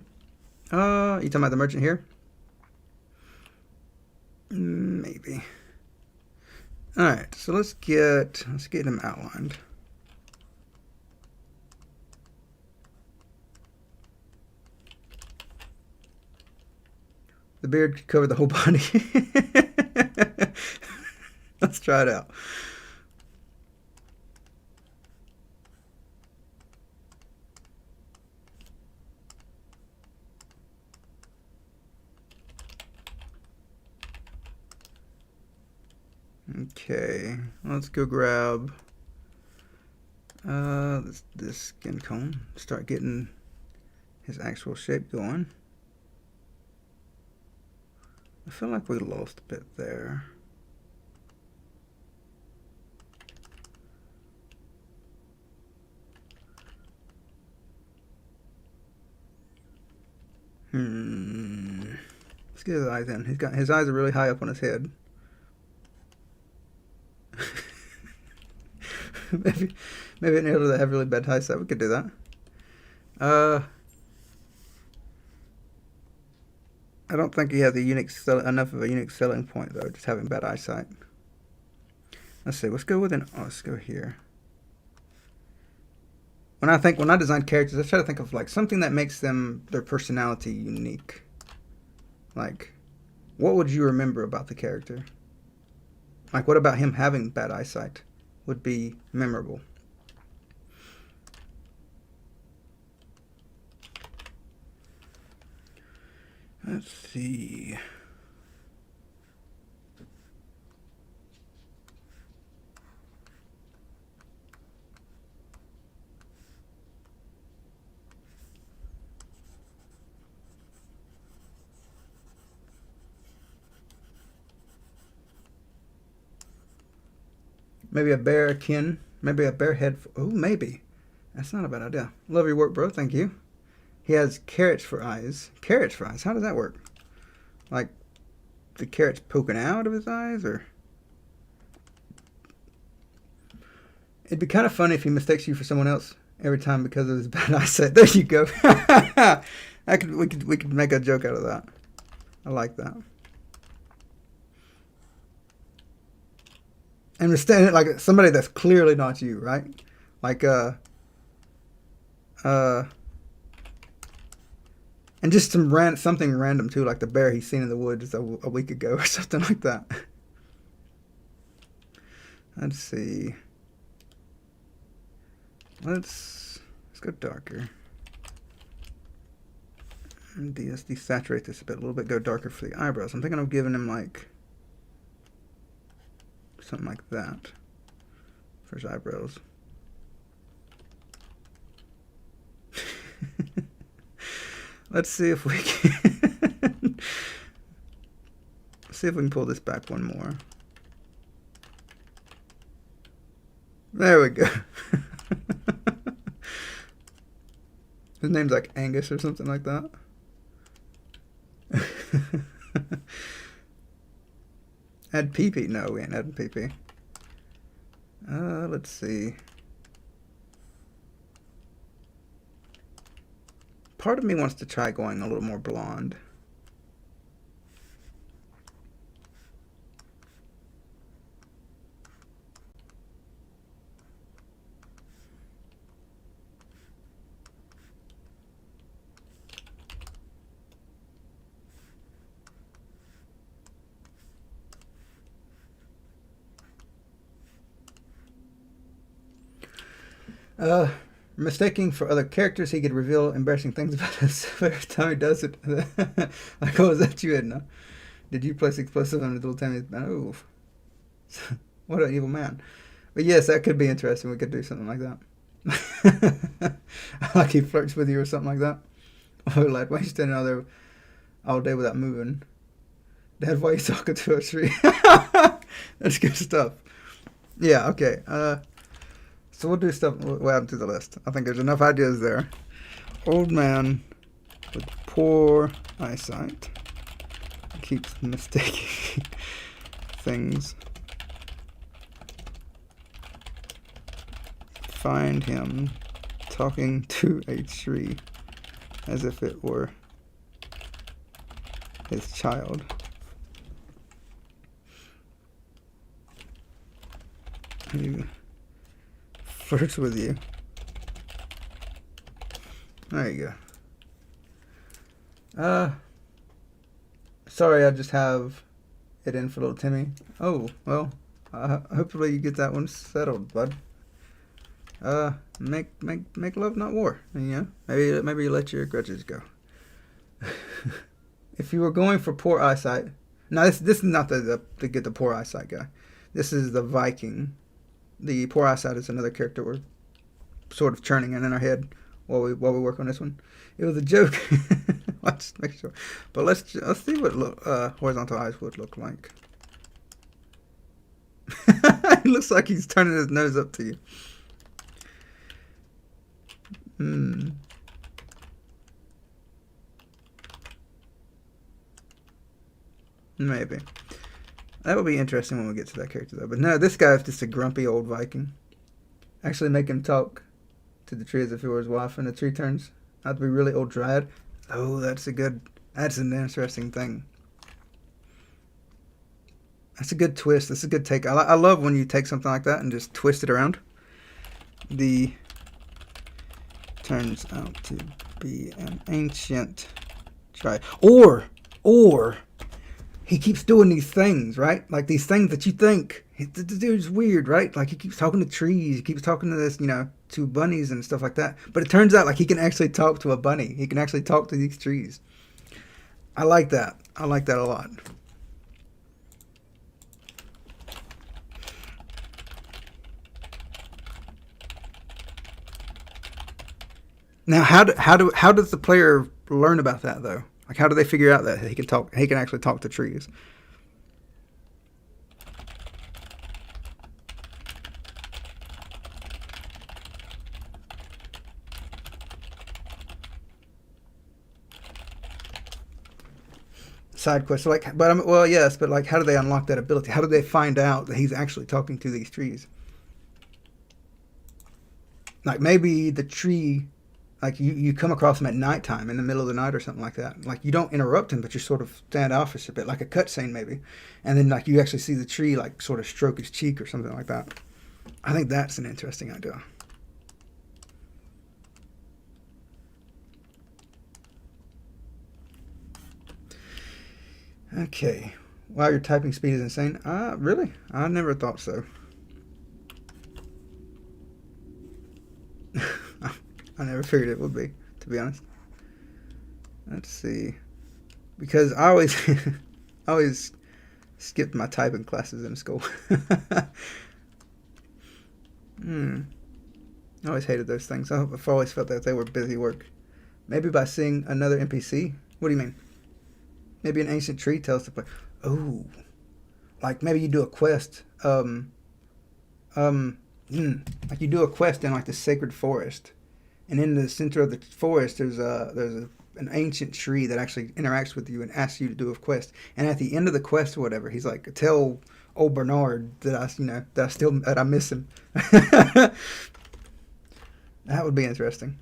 You talking about the merchant here? Maybe. Alright, so let's get him outlined. The beard could cover the whole body. Let's try it out. Okay, let's go grab this skin cone. Start getting his actual shape going. I feel like we lost a bit there. Let's get his eyes in. His eyes are really high up on his head. maybe in order to have really bad eyesight, we could do that. I don't think he has enough of a unique selling point, though, just having bad eyesight. Let's see. Let's go here. When I design characters, I try to think of like something that makes their personality unique. Like, what would you remember about the character? Like, what about him having bad eyesight would be memorable? Let's see. Maybe a bear kin. Maybe a bear head. Oh, maybe. That's not a bad idea. Love your work, bro. Thank you. He has carrots for eyes. Carrots for eyes? How does that work? Like, the carrots poking out of his eyes, or? It'd be kind of funny if he mistakes you for someone else every time because of his bad eyesight. There you go. We could make a joke out of that. I like that. And understand it like somebody that's clearly not you, right? Like and just something random too, like the bear he's seen in the woods a week ago or something like that. Let's see. Let's go darker. And let's desaturate this a bit, a little bit. Go darker for the eyebrows. I'm thinking of giving him like something like that for his eyebrows. Let's see if we can see if we can pull this back one more. There we go. His name's like Angus or something like that. Add PP? No, we ain't adding PP. Let's see. Part of me wants to try going a little more blonde. Mistaking for other characters, he could reveal embarrassing things about himself every time he does it. Like, oh, was that you, Edna? Did you place explosive on his little Tammy's man? Oh, what an evil man. But yes, that could be interesting. We could do something like that. Like he flirts with you or something like that. Oh, like, why are you standing out there all day without moving? Dad, why are you talking to a tree? That's good stuff. Yeah, okay. So we'll do stuff. We'll add to the list. I think there's enough ideas there. Old man with poor eyesight keeps mistaking things. Find him talking to a tree as if it were his child. He flirts with you. There you go. Sorry, I just have it in for little Timmy. Oh, well, hopefully you get that one settled, bud. Make love, not war. And, you know, maybe you let your grudges go. If you were going for poor eyesight, no, this is not the get the poor eyesight guy. This is the Viking. The poor eyesight is another character we're sort of churning in our head while we work on this one. It was a joke. Let's make sure. But let's see what horizontal eyes would look like. It looks like he's turning his nose up to you. Maybe. That would be interesting when we get to that character, though. But no, this guy is just a grumpy old Viking. Actually make him talk to the tree as if he were his wife, and the tree turns out to be really old dryad. Oh, that's an interesting thing. That's a good twist. That's a good take. I love when you take something like that and just twist it around. The turns out to be an ancient dryad. Or he keeps doing these things, right? Like these things that you think, the dude's weird, right? Like he keeps talking to trees, he keeps talking to this, you know, to bunnies and stuff like that. But it turns out like he can actually talk to a bunny. He can actually talk to these trees. I like that. I like that a lot. Now, how does the player learn about that though? Like, how do they figure out that he can talk? He can actually talk to trees. Side quest, so like, but well, yes, but like, how do they unlock that ability? How do they find out that he's actually talking to these trees? Like maybe the tree, like you come across him at nighttime in the middle of the night or something like that. Like you don't interrupt him, but you sort of stand offish a bit, like a cutscene maybe. And then like you actually see the tree like sort of stroke his cheek or something like that. I think that's an interesting idea. Okay. Wow, your typing speed is insane. Really? I never thought so. I never figured it would be, to be honest. Let's see. Because I always I always skipped my typing classes in school. I always hated those things. I've always felt that they were busy work. Maybe by seeing another NPC? What do you mean? Maybe an ancient tree tells the player. Oh. Like maybe you do a quest. Like you do a quest in like the sacred forest. And in the center of the forest there's an ancient tree that actually interacts with you and asks you to do a quest. And at the end of the quest or whatever, he's like, tell old Bernard that I miss him. That would be interesting.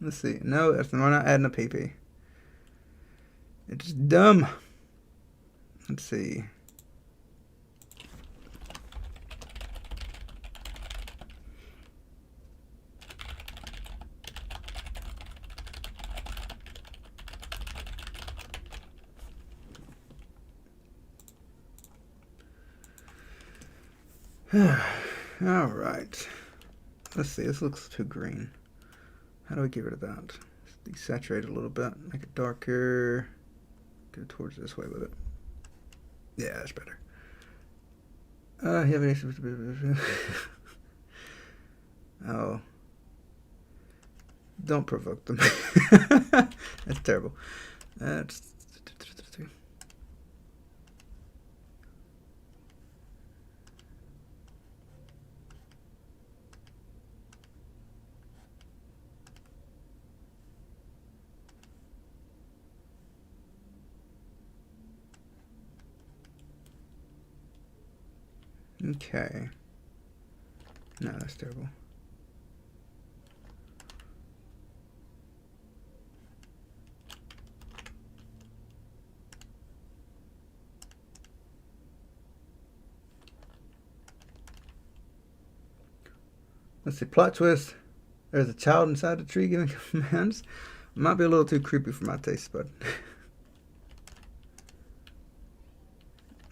Let's see. No, we're not adding a PP. It's just dumb. Let's see. All right. Let's see. This looks too green. How do we get rid of that? Desaturate it a little bit. Make it darker. Go towards this way with it. Yeah, that's better. You have any... Oh. Don't provoke them. That's terrible. That's... Okay. No, that's terrible. Let's see, plot twist. There's a child inside the tree giving commands. Might be a little too creepy for my taste, but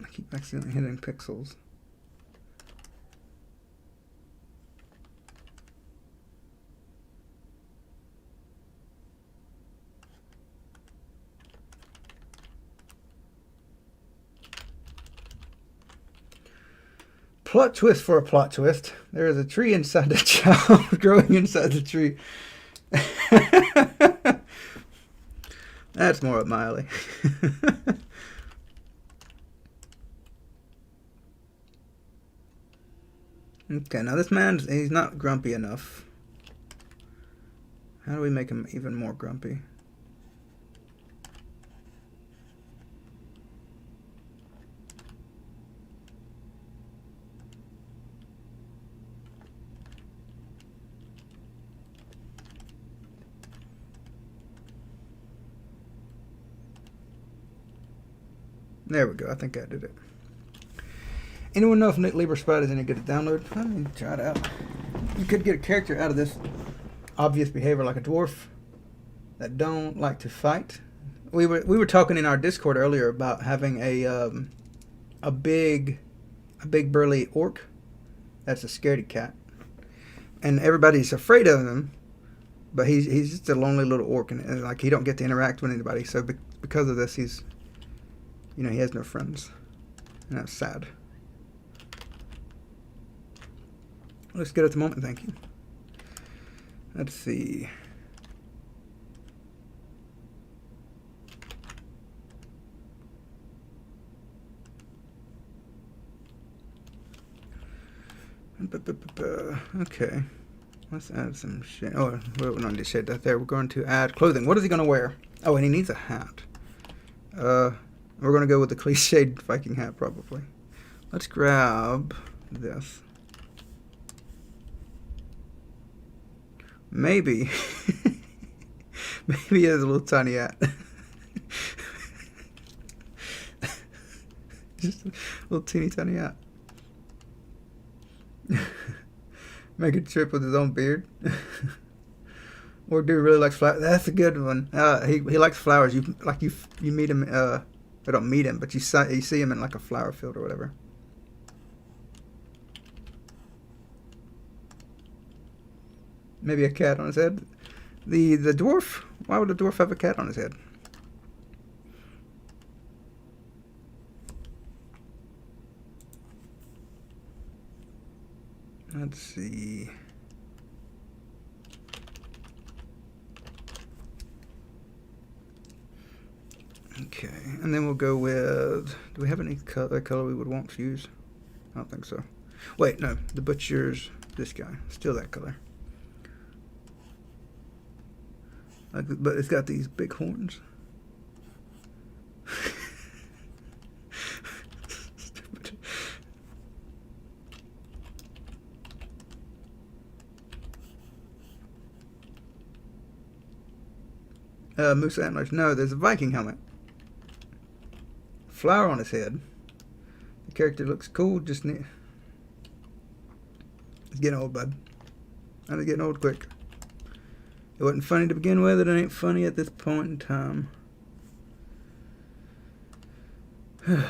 I keep accidentally hitting pixels. Plot twist for a plot twist. There is a tree inside the child growing inside the tree. That's more up my alley. Okay, now this man, he's not grumpy enough. How do we make him even more grumpy? There we go. I think I did it. Anyone know if Nick Lieber Sprite is any good at download? I mean, try it out. You could get a character out of this obvious behavior like a dwarf that don't like to fight. We were talking in our Discord earlier about having a big burly orc that's a scaredy cat, and everybody's afraid of him, but he's just a lonely little orc, and like he don't get to interact with anybody. So because of this, he's, you know, he has no friends, and that's sad. Looks good at the moment, thank you. Let's see. Okay. Let's add some shit. Oh, we're not to shade that there. We're going to add clothing. What is he going to wear? Oh, and he needs a hat. We're going to go with the cliched Viking hat, probably. Let's grab this. Maybe. Maybe he has a little tiny hat. Just a little teeny tiny hat. Make a trip with his own beard. Or dude really likes flowers. That's a good one. He likes flowers. You meet him. I don't meet him, but you see him in like a flower field or whatever. Maybe a cat on his head. The dwarf. Why would a dwarf have a cat on his head? Let's see. Okay, and then we'll go with. Do we have any color we would want to use? I don't think so. Wait, no. The butcher's this guy. Still that color. But it's got these big horns. Stupid. Moose antlers. No, there's a Viking helmet. Flower on his head. The character looks cool. Just neat. It's getting old, bud. And it's getting old quick. It wasn't funny to begin with. It ain't funny at this point in time. I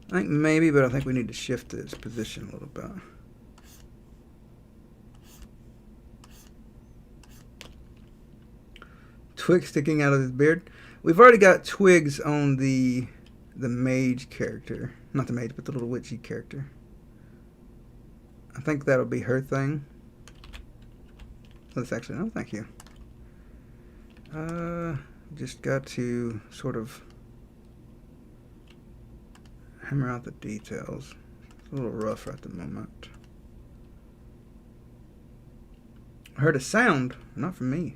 think maybe, but I think we need to shift its position a little bit. Twig sticking out of his beard. We've already got twigs on the mage character. Not the mage, but the little witchy character. I think that'll be her thing. Let's actually, no, thank you. Just got to sort of hammer out the details. It's a little rough at the moment. I heard a sound, not from me.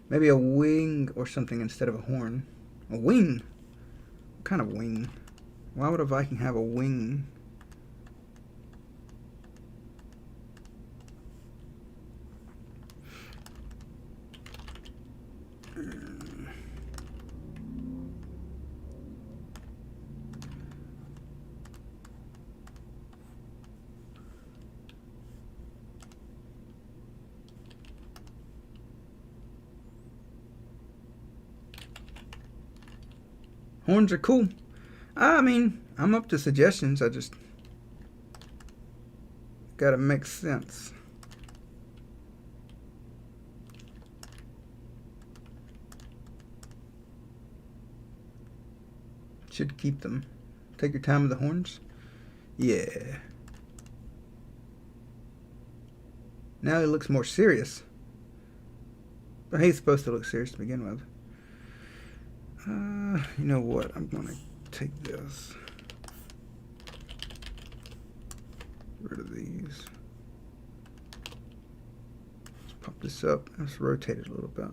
Maybe a wing or something instead of a horn. A wing? What kind of wing? Why would a Viking have a wing? Horns are cool. I mean, I'm up to suggestions. I just gotta make sense. Should keep them. Take your time with the horns. Yeah. Now he looks more serious. But he's supposed to look serious to begin with. You know what? I'm gonna take this. Get rid of these. Let's pop this up. Let's rotate it a little bit.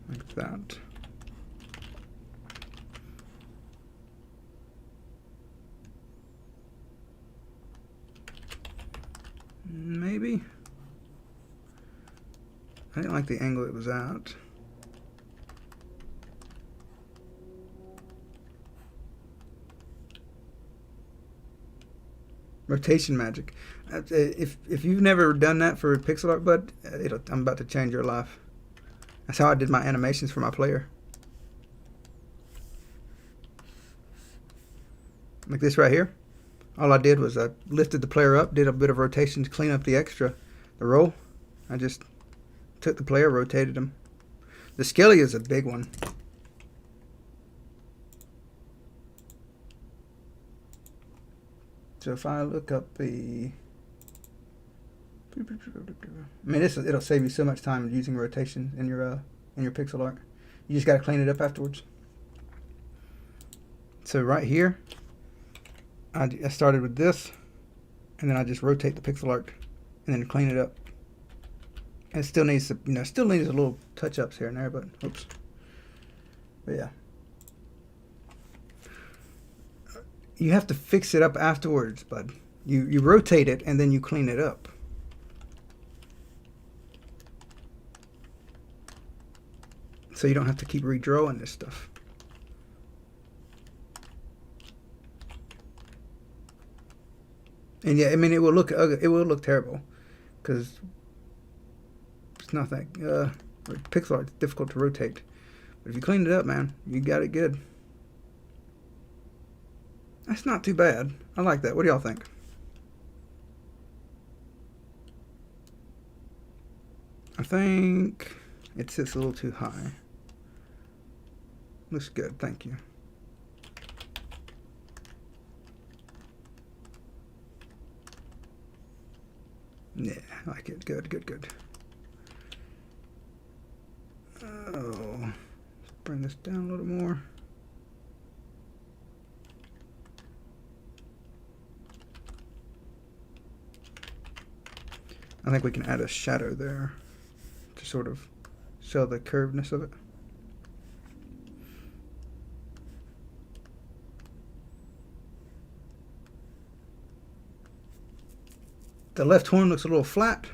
Like that. Maybe. I didn't like the angle it was at. Rotation magic. If you've never done that for pixel art, bud, I'm about to change your life. That's how I did my animations for my player. Like this right here. All I did was I lifted the player up, did a bit of rotation to clean up the roll. I just took the player, rotated him. The skelly is a big one. So if I look up the... I mean, it'll save you so much time using rotation in your pixel art. You just got to clean it up afterwards. So right here, I started with this, and then I just rotate the pixel art, and then clean it up. And it still needs to, still needs a little touch-ups here and there, but oops. But yeah. You have to fix it up afterwards, bud. You rotate it, and then you clean it up. So you don't have to keep redrawing this stuff. And yeah, I mean, it will look ugly. It will look terrible, because it's not that pixel art is difficult to rotate. But if you clean it up, man, you got it good. That's not too bad. I like that. What do y'all think? I think it sits a little too high. Looks good, thank you. Yeah, I like it. Good, good, good. Oh, let's bring this down a little more. I think we can add a shadow there to sort of show the curvedness of it. The left horn looks a little flat.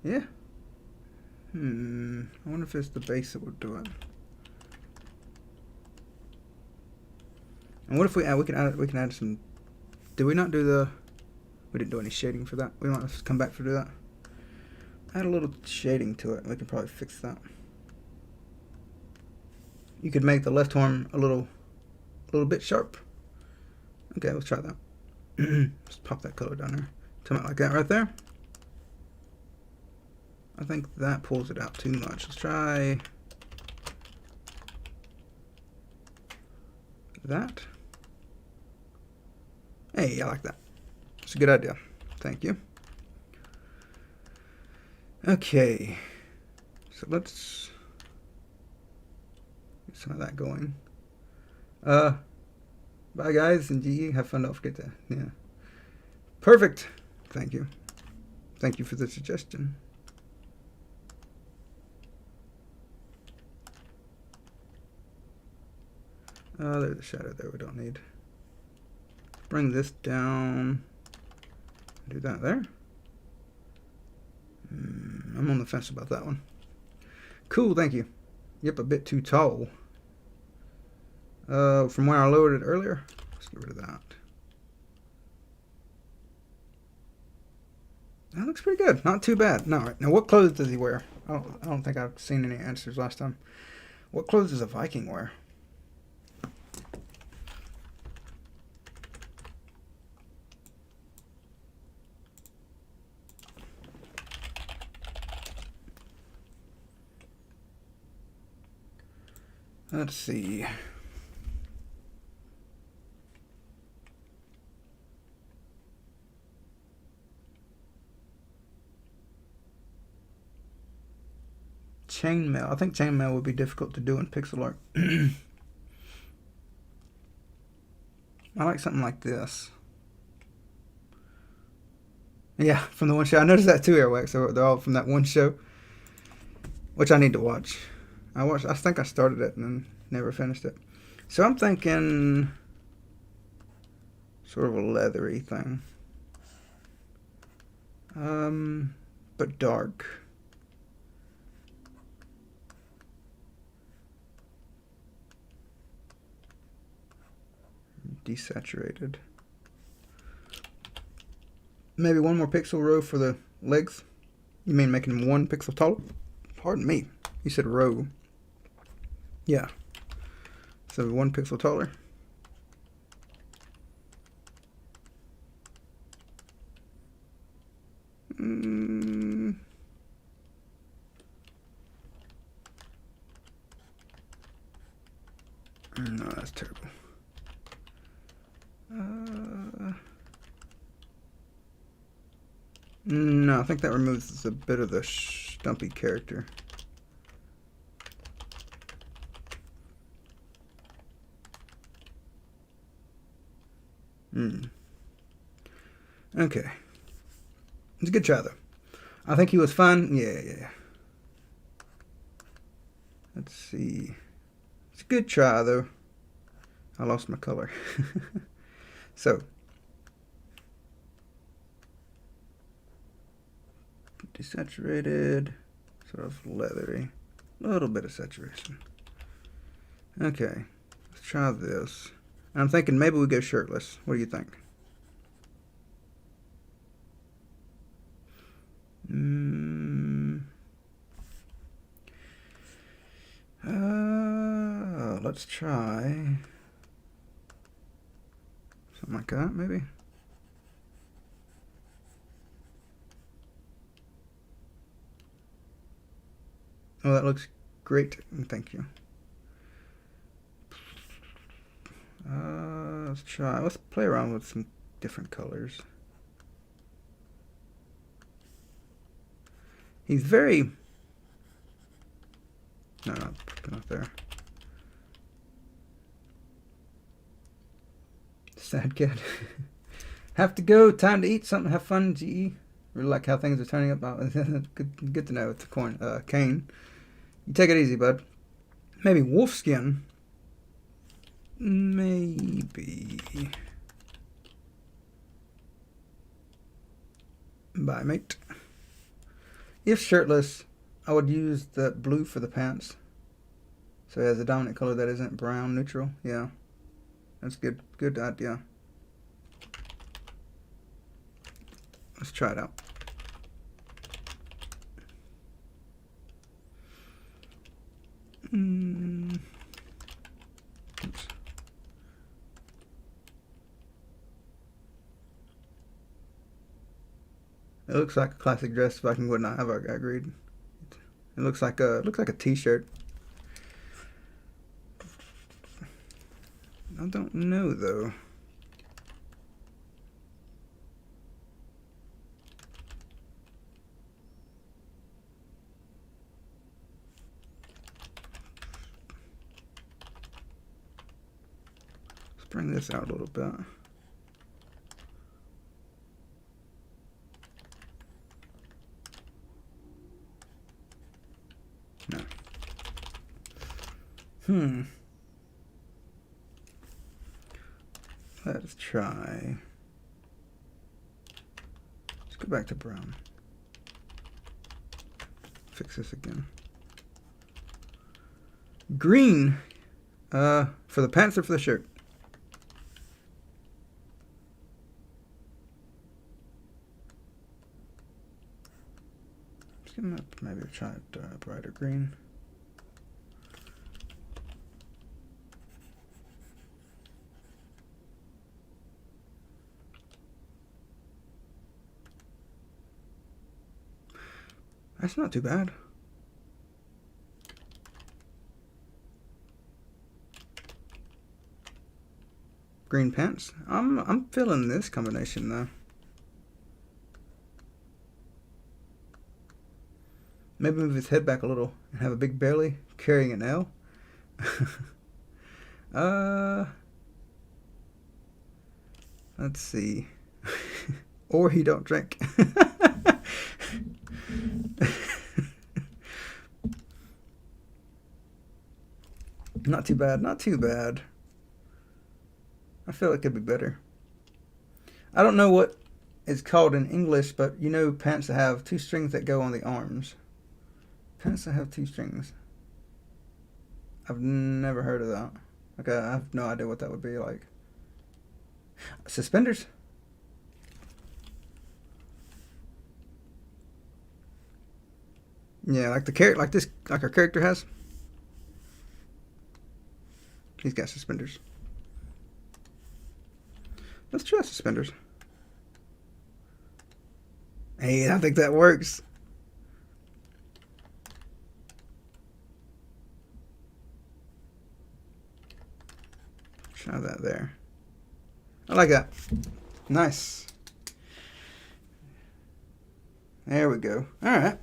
Yeah. I wonder if it's the base that would do it. And what if we can add some, did we not do the, we didn't do any shading for that. We might have to come back to do that. Add a little shading to it. We can probably fix that. You could make the left horn a little bit sharp. Okay, let's try that. Just pop that color down there. Something like that right there. I think that pulls it out too much. Let's try that. Hey, I like that. It's a good idea. Thank you. Okay. So let's get some of that going. Bye guys, and GE, have fun, don't forget to, yeah. Perfect. Thank you. Thank you for the suggestion. There's a shadow there we don't need. Bring this down. Do that there. I'm on the fence about that one. Cool, thank you. Yep, a bit too tall. From where I lowered it earlier. Let's get rid of that. That looks pretty good. Not too bad. No, right. Now, what clothes does he wear? I don't think I've seen any answers last time. What clothes does a Viking wear? Let's see. Chainmail. I think chainmail would be difficult to do in pixel art. I like something like this. Yeah, from the one show. I noticed that too, Airwax. So they're all from that one show, which I need to watch. I think I started it and then never finished it. So I'm thinking sort of a leathery thing. But dark. Desaturated. Maybe one more pixel row for the legs. You mean making them 1 pixel taller? Pardon me. You said row. Yeah. So 1 pixel taller. No, that's terrible. No, I think that removes a bit of the stumpy character. Okay. It's a good try, though. I think he was fun. Yeah. Let's see. It's a good try, though. I lost my color. So. Desaturated. Sort of leathery. A little bit of saturation. Okay. Let's try this. I'm thinking maybe we go shirtless. What do you think? Let's try something like that, maybe. Oh, that looks great. Thank you. Let's play around with some different colors. He's very... No, not there. Sad cat. Have to go. Time to eat something. Have fun, GE. Really like how things are turning up. Good to know with the cane. You take it easy, bud. Maybe wolf skin. Maybe. Bye, mate. If shirtless, I would use the blue for the pants. So he has a dominant color that isn't brown neutral. Yeah. That's good. Good idea. Let's try it out. Oops. It looks like a classic dress if I can would not have agreed. It looks like a t-shirt. I don't know though. Let's bring this out a little bit. No. Let's try. Let's go back to brown. Fix this again. Green. For the pants or for the shirt? Just gonna maybe try it brighter green. That's not too bad. Green pants. I'm feeling this combination though. Maybe move his head back a little and have a big belly carrying an L. Let's see. Or he don't drink. Not too bad, not too bad. I feel it could be better. I don't know what it's called in English, but you know pants that have two strings that go on the arms. Pants that have two strings. I've never heard of that. Okay, I have no idea what that would be like. Suspenders? Yeah, like like our character has. He's got suspenders. Let's try suspenders. Hey, I think that works. Try that there. I like that. Nice. There we go. All right.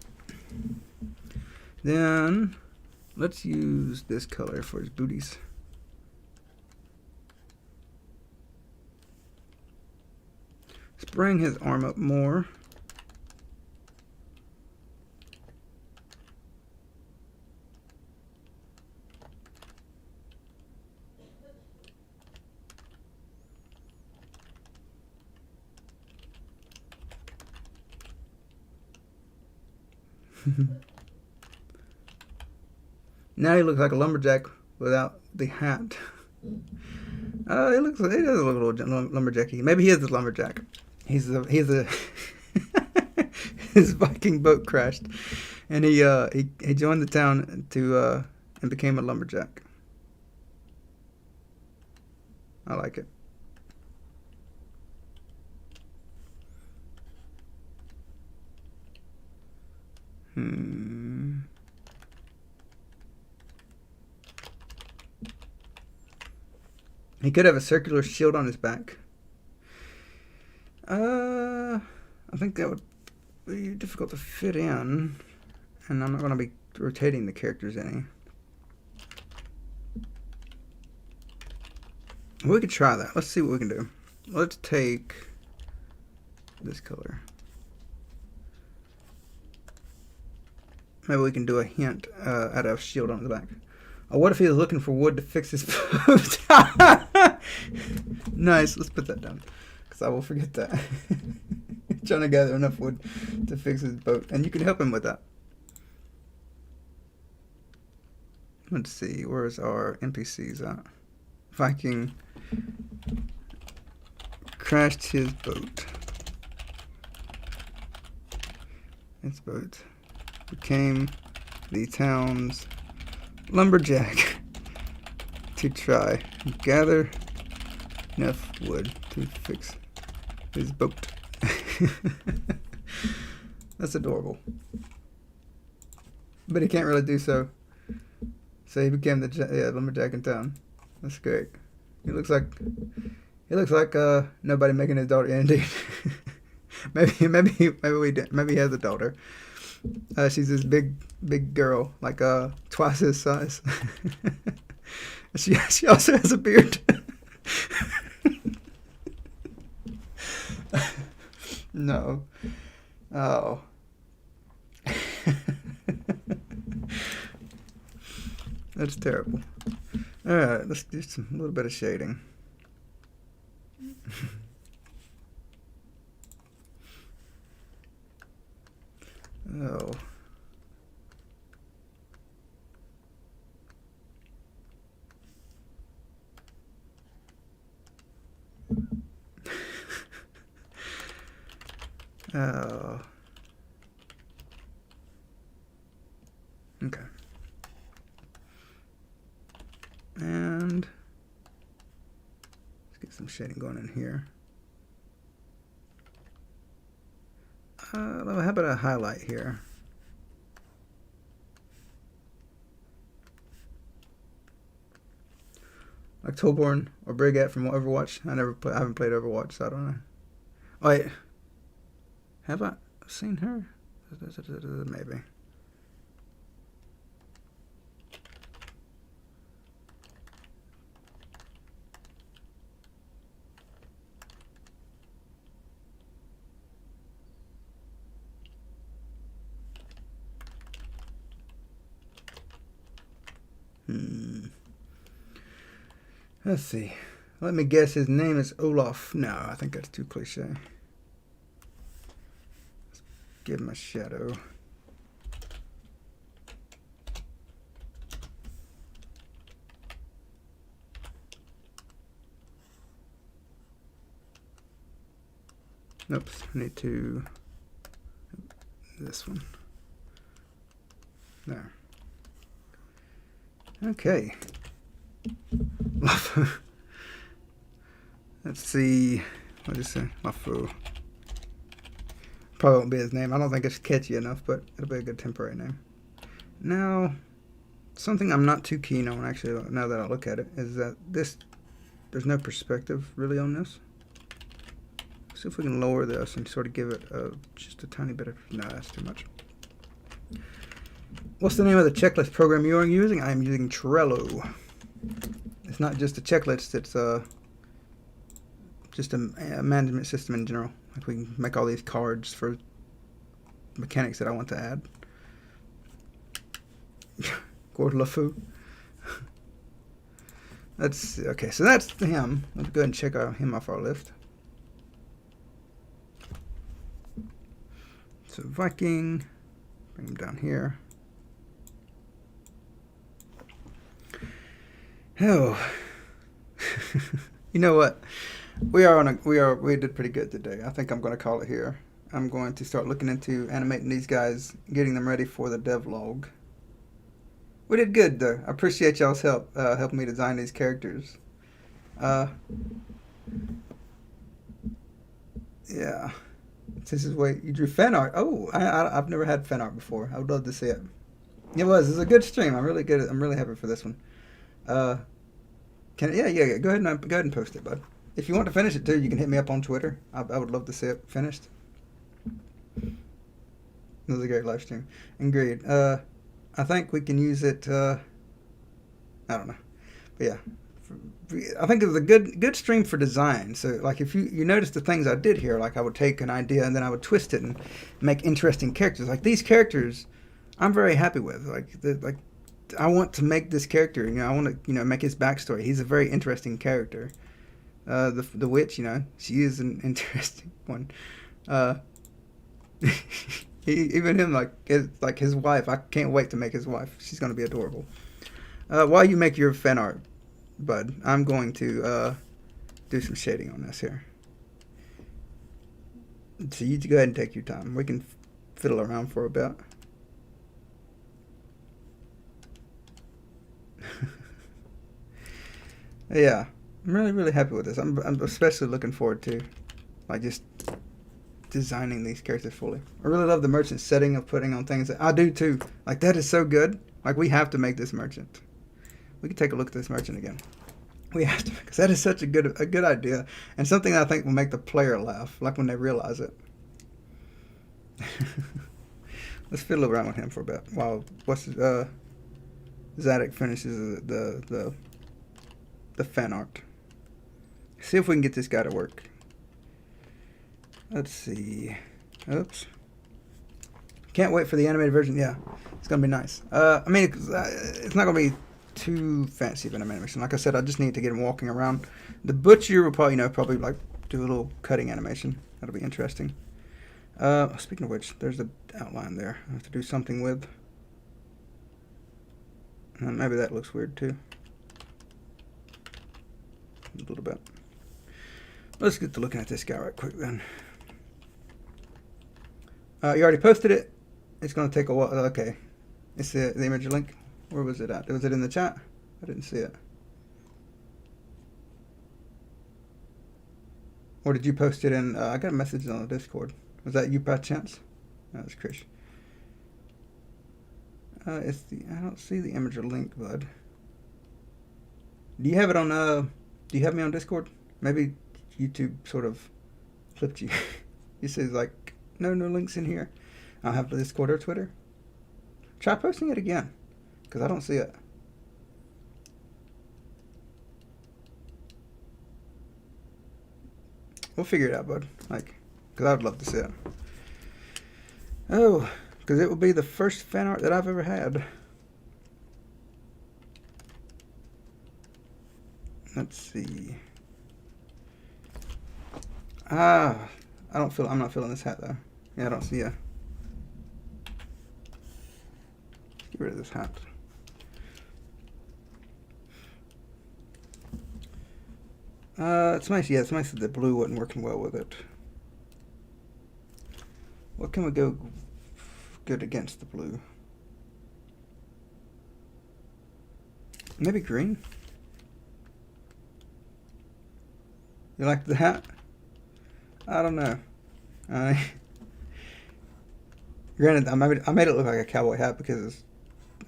Then let's use this color for his booties. bring his arm up more. Now he looks like a lumberjack without the hat. He does look a little lumberjacky. Maybe he is a lumberjack. He's a his Viking boat crashed, and he joined the town to and became a lumberjack. I like it. He could have a circular shield on his back. I think that would be difficult to fit in, and I'm not going to be rotating the characters any. We could try that. Let's see what we can do. Let's take this color. Maybe we can do a hint at a shield on the back. Oh, what if he was looking for wood to fix his boat? Nice, let's put that down, because I will forget that. Trying to gather enough wood to fix his boat, and you can help him with that. Let's see, where's our NPCs at? Viking crashed his boat. His boat became the town's lumberjack to try and gather enough wood to fix his boat. That's adorable. But he can't really do so. So he became the lumberjack in town. That's great. He looks like nobody making his daughter. Yeah, indeed. maybe he has a daughter. She's this big girl, like twice his size. She also has a beard. No. Oh. That's terrible. All right, let's do a little bit of shading. Oh. Oh. Okay. And let's get some shading going in here. How about a highlight here? Like Toborn or Brigette from Overwatch. I haven't played Overwatch, so I don't know. Oh, wait. Have I seen her? Maybe. Let's see. Let me guess his name is Olaf. No, I think that's too cliche. Let's give him a shadow. Oops, I need to... this one. There. Okay. Let's see. What is it? Mafu. Probably won't be his name. I don't think it's catchy enough, but it'll be a good temporary name. Now, something I'm not too keen on, actually, now that I look at it, is that there's no perspective really on this. See if we can lower this and sort of give it just a tiny bit of... No, that's too much. What's the name of the checklist program you are using? I am using Trello. It's not just a checklist, it's just a management system in general. Like we can make all these cards for mechanics that I want to add. Gord LaFou. That's okay. So that's him. Let's go ahead and check him off our list. So Viking. Bring him down here. Oh, you know what? We did pretty good today. I think I'm going to call it here. I'm going to start looking into animating these guys, getting them ready for the devlog. We did good though. I appreciate y'all's help helping me design these characters. Yeah. This is wait, you drew fan art. Oh, I've never had fan art before. I would love to see it. It was a good stream. I'm really happy for this one. Yeah. Go ahead and post it, bud. If you want to finish it too, you can hit me up on Twitter. I would love to see it finished. It was a great live stream. Agreed. I think we can use it. I don't know, but yeah, I think it was a good stream for design. So like, if you notice the things I did here, like I would take an idea and then I would twist it and make interesting characters. Like these characters, I'm very happy with. Like I want to make this character. You know, I want to make his backstory. He's a very interesting character. The witch, she is an interesting one. Even him, like his wife. I can't wait to make his wife. She's gonna be adorable. While you make your fan art, bud, I'm going to do some shading on this here. So you go ahead and take your time. We can fiddle around for a bit. Yeah, I'm really happy with this. I'm especially looking forward to just designing these characters fully. I really love the merchant setting of putting on things. I do too. Like that is so good. Like we have to make this merchant. We can take a look at this merchant again. We have to, because that is such a good idea and something that I think will make the player laugh, like when they realize it. Let's fiddle around with him for a bit while Zadok finishes the fan art. See if we can get this guy to work. Let's see. Oops. Can't wait for the animated version. Yeah, it's gonna be nice. I mean, it's not gonna be too fancy of an animation. Like I said, I just need to get him walking around. The butcher will probably like do a little cutting animation. That'll be interesting. Speaking of which, there's the outline there. I have to do something with. Maybe that looks weird too. A little bit. Let's get to looking at this guy right quick then. You already posted it. It's going to take a while. Okay. It's the image link. Where was it at? Was it in the chat? I didn't see it. Or did you post it in... I got a message on the Discord. Was that you by chance? No, that's Krish. I don't see the image link, bud. Do you have it on... do you have me on Discord? Maybe YouTube sort of flipped you. You says like... No links in here. I don't have the Discord or Twitter. Try posting it again, because I don't see it. We'll figure it out, bud. Because I would love to see it. Oh, because it will be the first fan art that I've ever had. Let's see. I'm not feeling this hat though. Yeah, I don't see ya. Get rid of this hat. It's nice. Yeah, it's nice that the blue wasn't working well with it. What can we go good against the blue? Maybe green? You like the hat? I don't know. Granted, I made it look like a cowboy hat because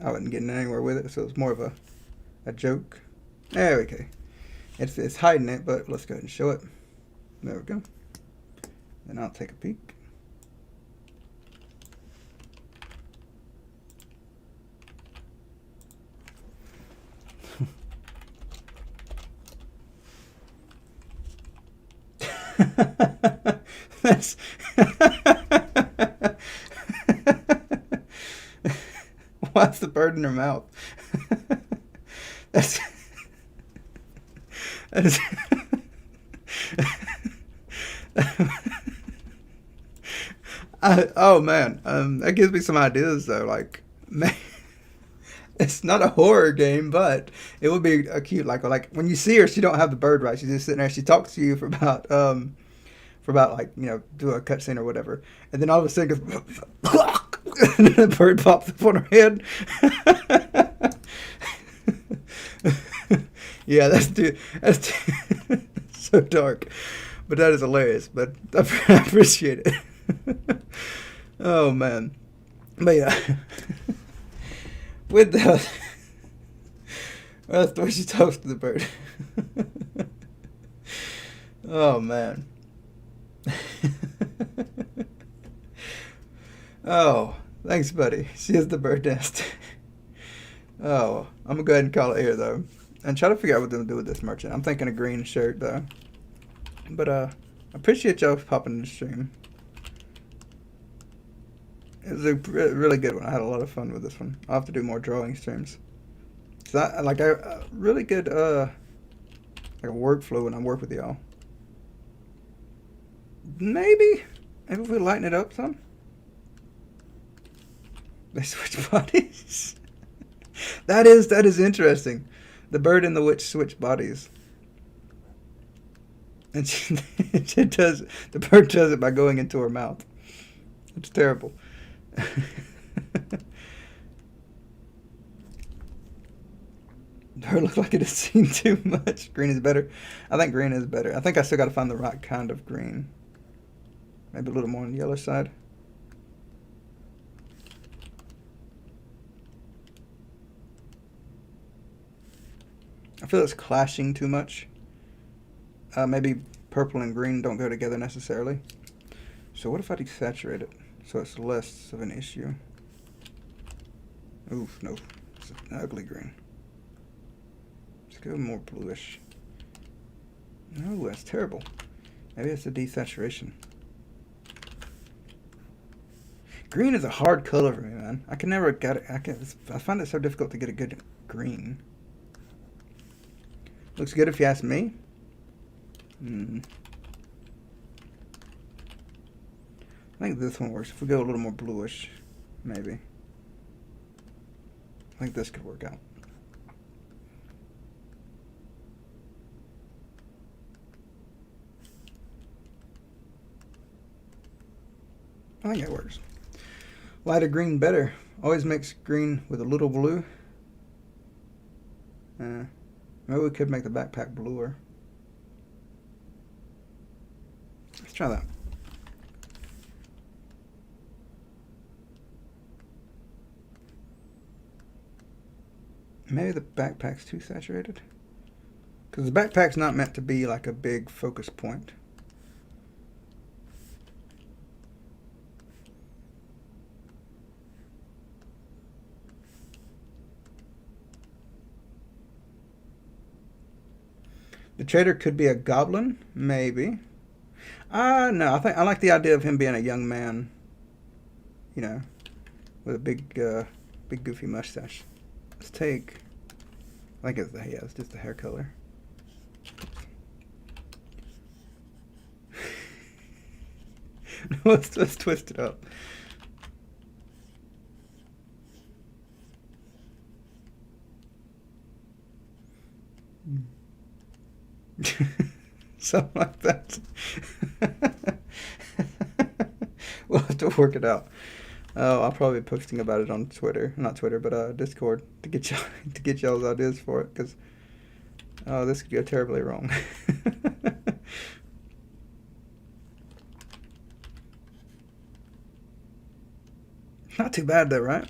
I wasn't getting anywhere with it, so it was more of a joke. There we go. It's hiding it, but let's go ahead and show it. There we go. Then I'll take a peek. That's why's the bird in her mouth? That's that is oh man, that gives me some ideas though. Like, man, it's not a horror game, but it would be a cute like when you see her, she don't have the bird right. She's just sitting there. She talks to you for about like do a cutscene or whatever, and then all of a sudden goes, and then the bird pops up on her head. Yeah, that's so dark, but that is hilarious. But I appreciate it. Oh man, but yeah, with that, well, that's the way she talks to the bird. Oh man. Oh, thanks, buddy. She is the bird nest. Oh, I'm gonna go ahead and call it here though, and try to figure out what to do with this merchant. I'm thinking a green shirt though, but I appreciate y'all popping in the stream. It was a really good one. I had a lot of fun with this one. I'll have to do more drawing streams. So I like a really good like a workflow when I work with y'all. Maybe if we lighten it up some. They switch bodies. That is interesting. The bird and the witch switch bodies. And it does. The bird does it by going into her mouth. It's terrible. Her look like it has seen too much. Green is better. I think green is better. I think I still got to find the right kind of green. Maybe a little more on the yellow side. I feel it's clashing too much. Maybe purple and green don't go together necessarily. So what if I desaturate it so it's less of an issue? Oof, no. It's an ugly green. Let's go more bluish. No, that's terrible. Maybe it's a desaturation. Green is a hard color for me, man. I can never get it. I find it so difficult to get a good green. Looks good if you ask me. I think this one works. If we go a little more bluish, maybe. I think this could work out. I think it works. Lighter green better. Always makes green with a little blue. Maybe we could make the backpack bluer. Let's try that. Maybe the backpack's too saturated. Because the backpack's not meant to be like a big focus point. The trader could be a goblin, maybe. No, I like the idea of him being a young man, you know, with a big goofy mustache. Let's take. I think it's just the hair color. let's twist it up. Something like that. We'll have to work it out. I'll probably be posting about it on Twitter, not Twitter, but Discord to get y'all's ideas for it, because this could go terribly wrong. Not too bad though, right?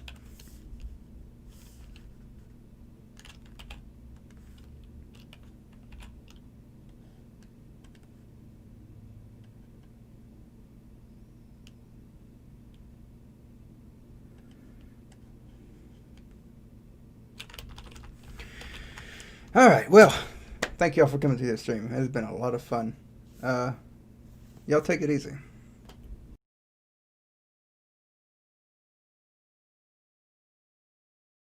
All right, well, thank y'all for coming to the stream. It's been a lot of fun. Y'all take it easy.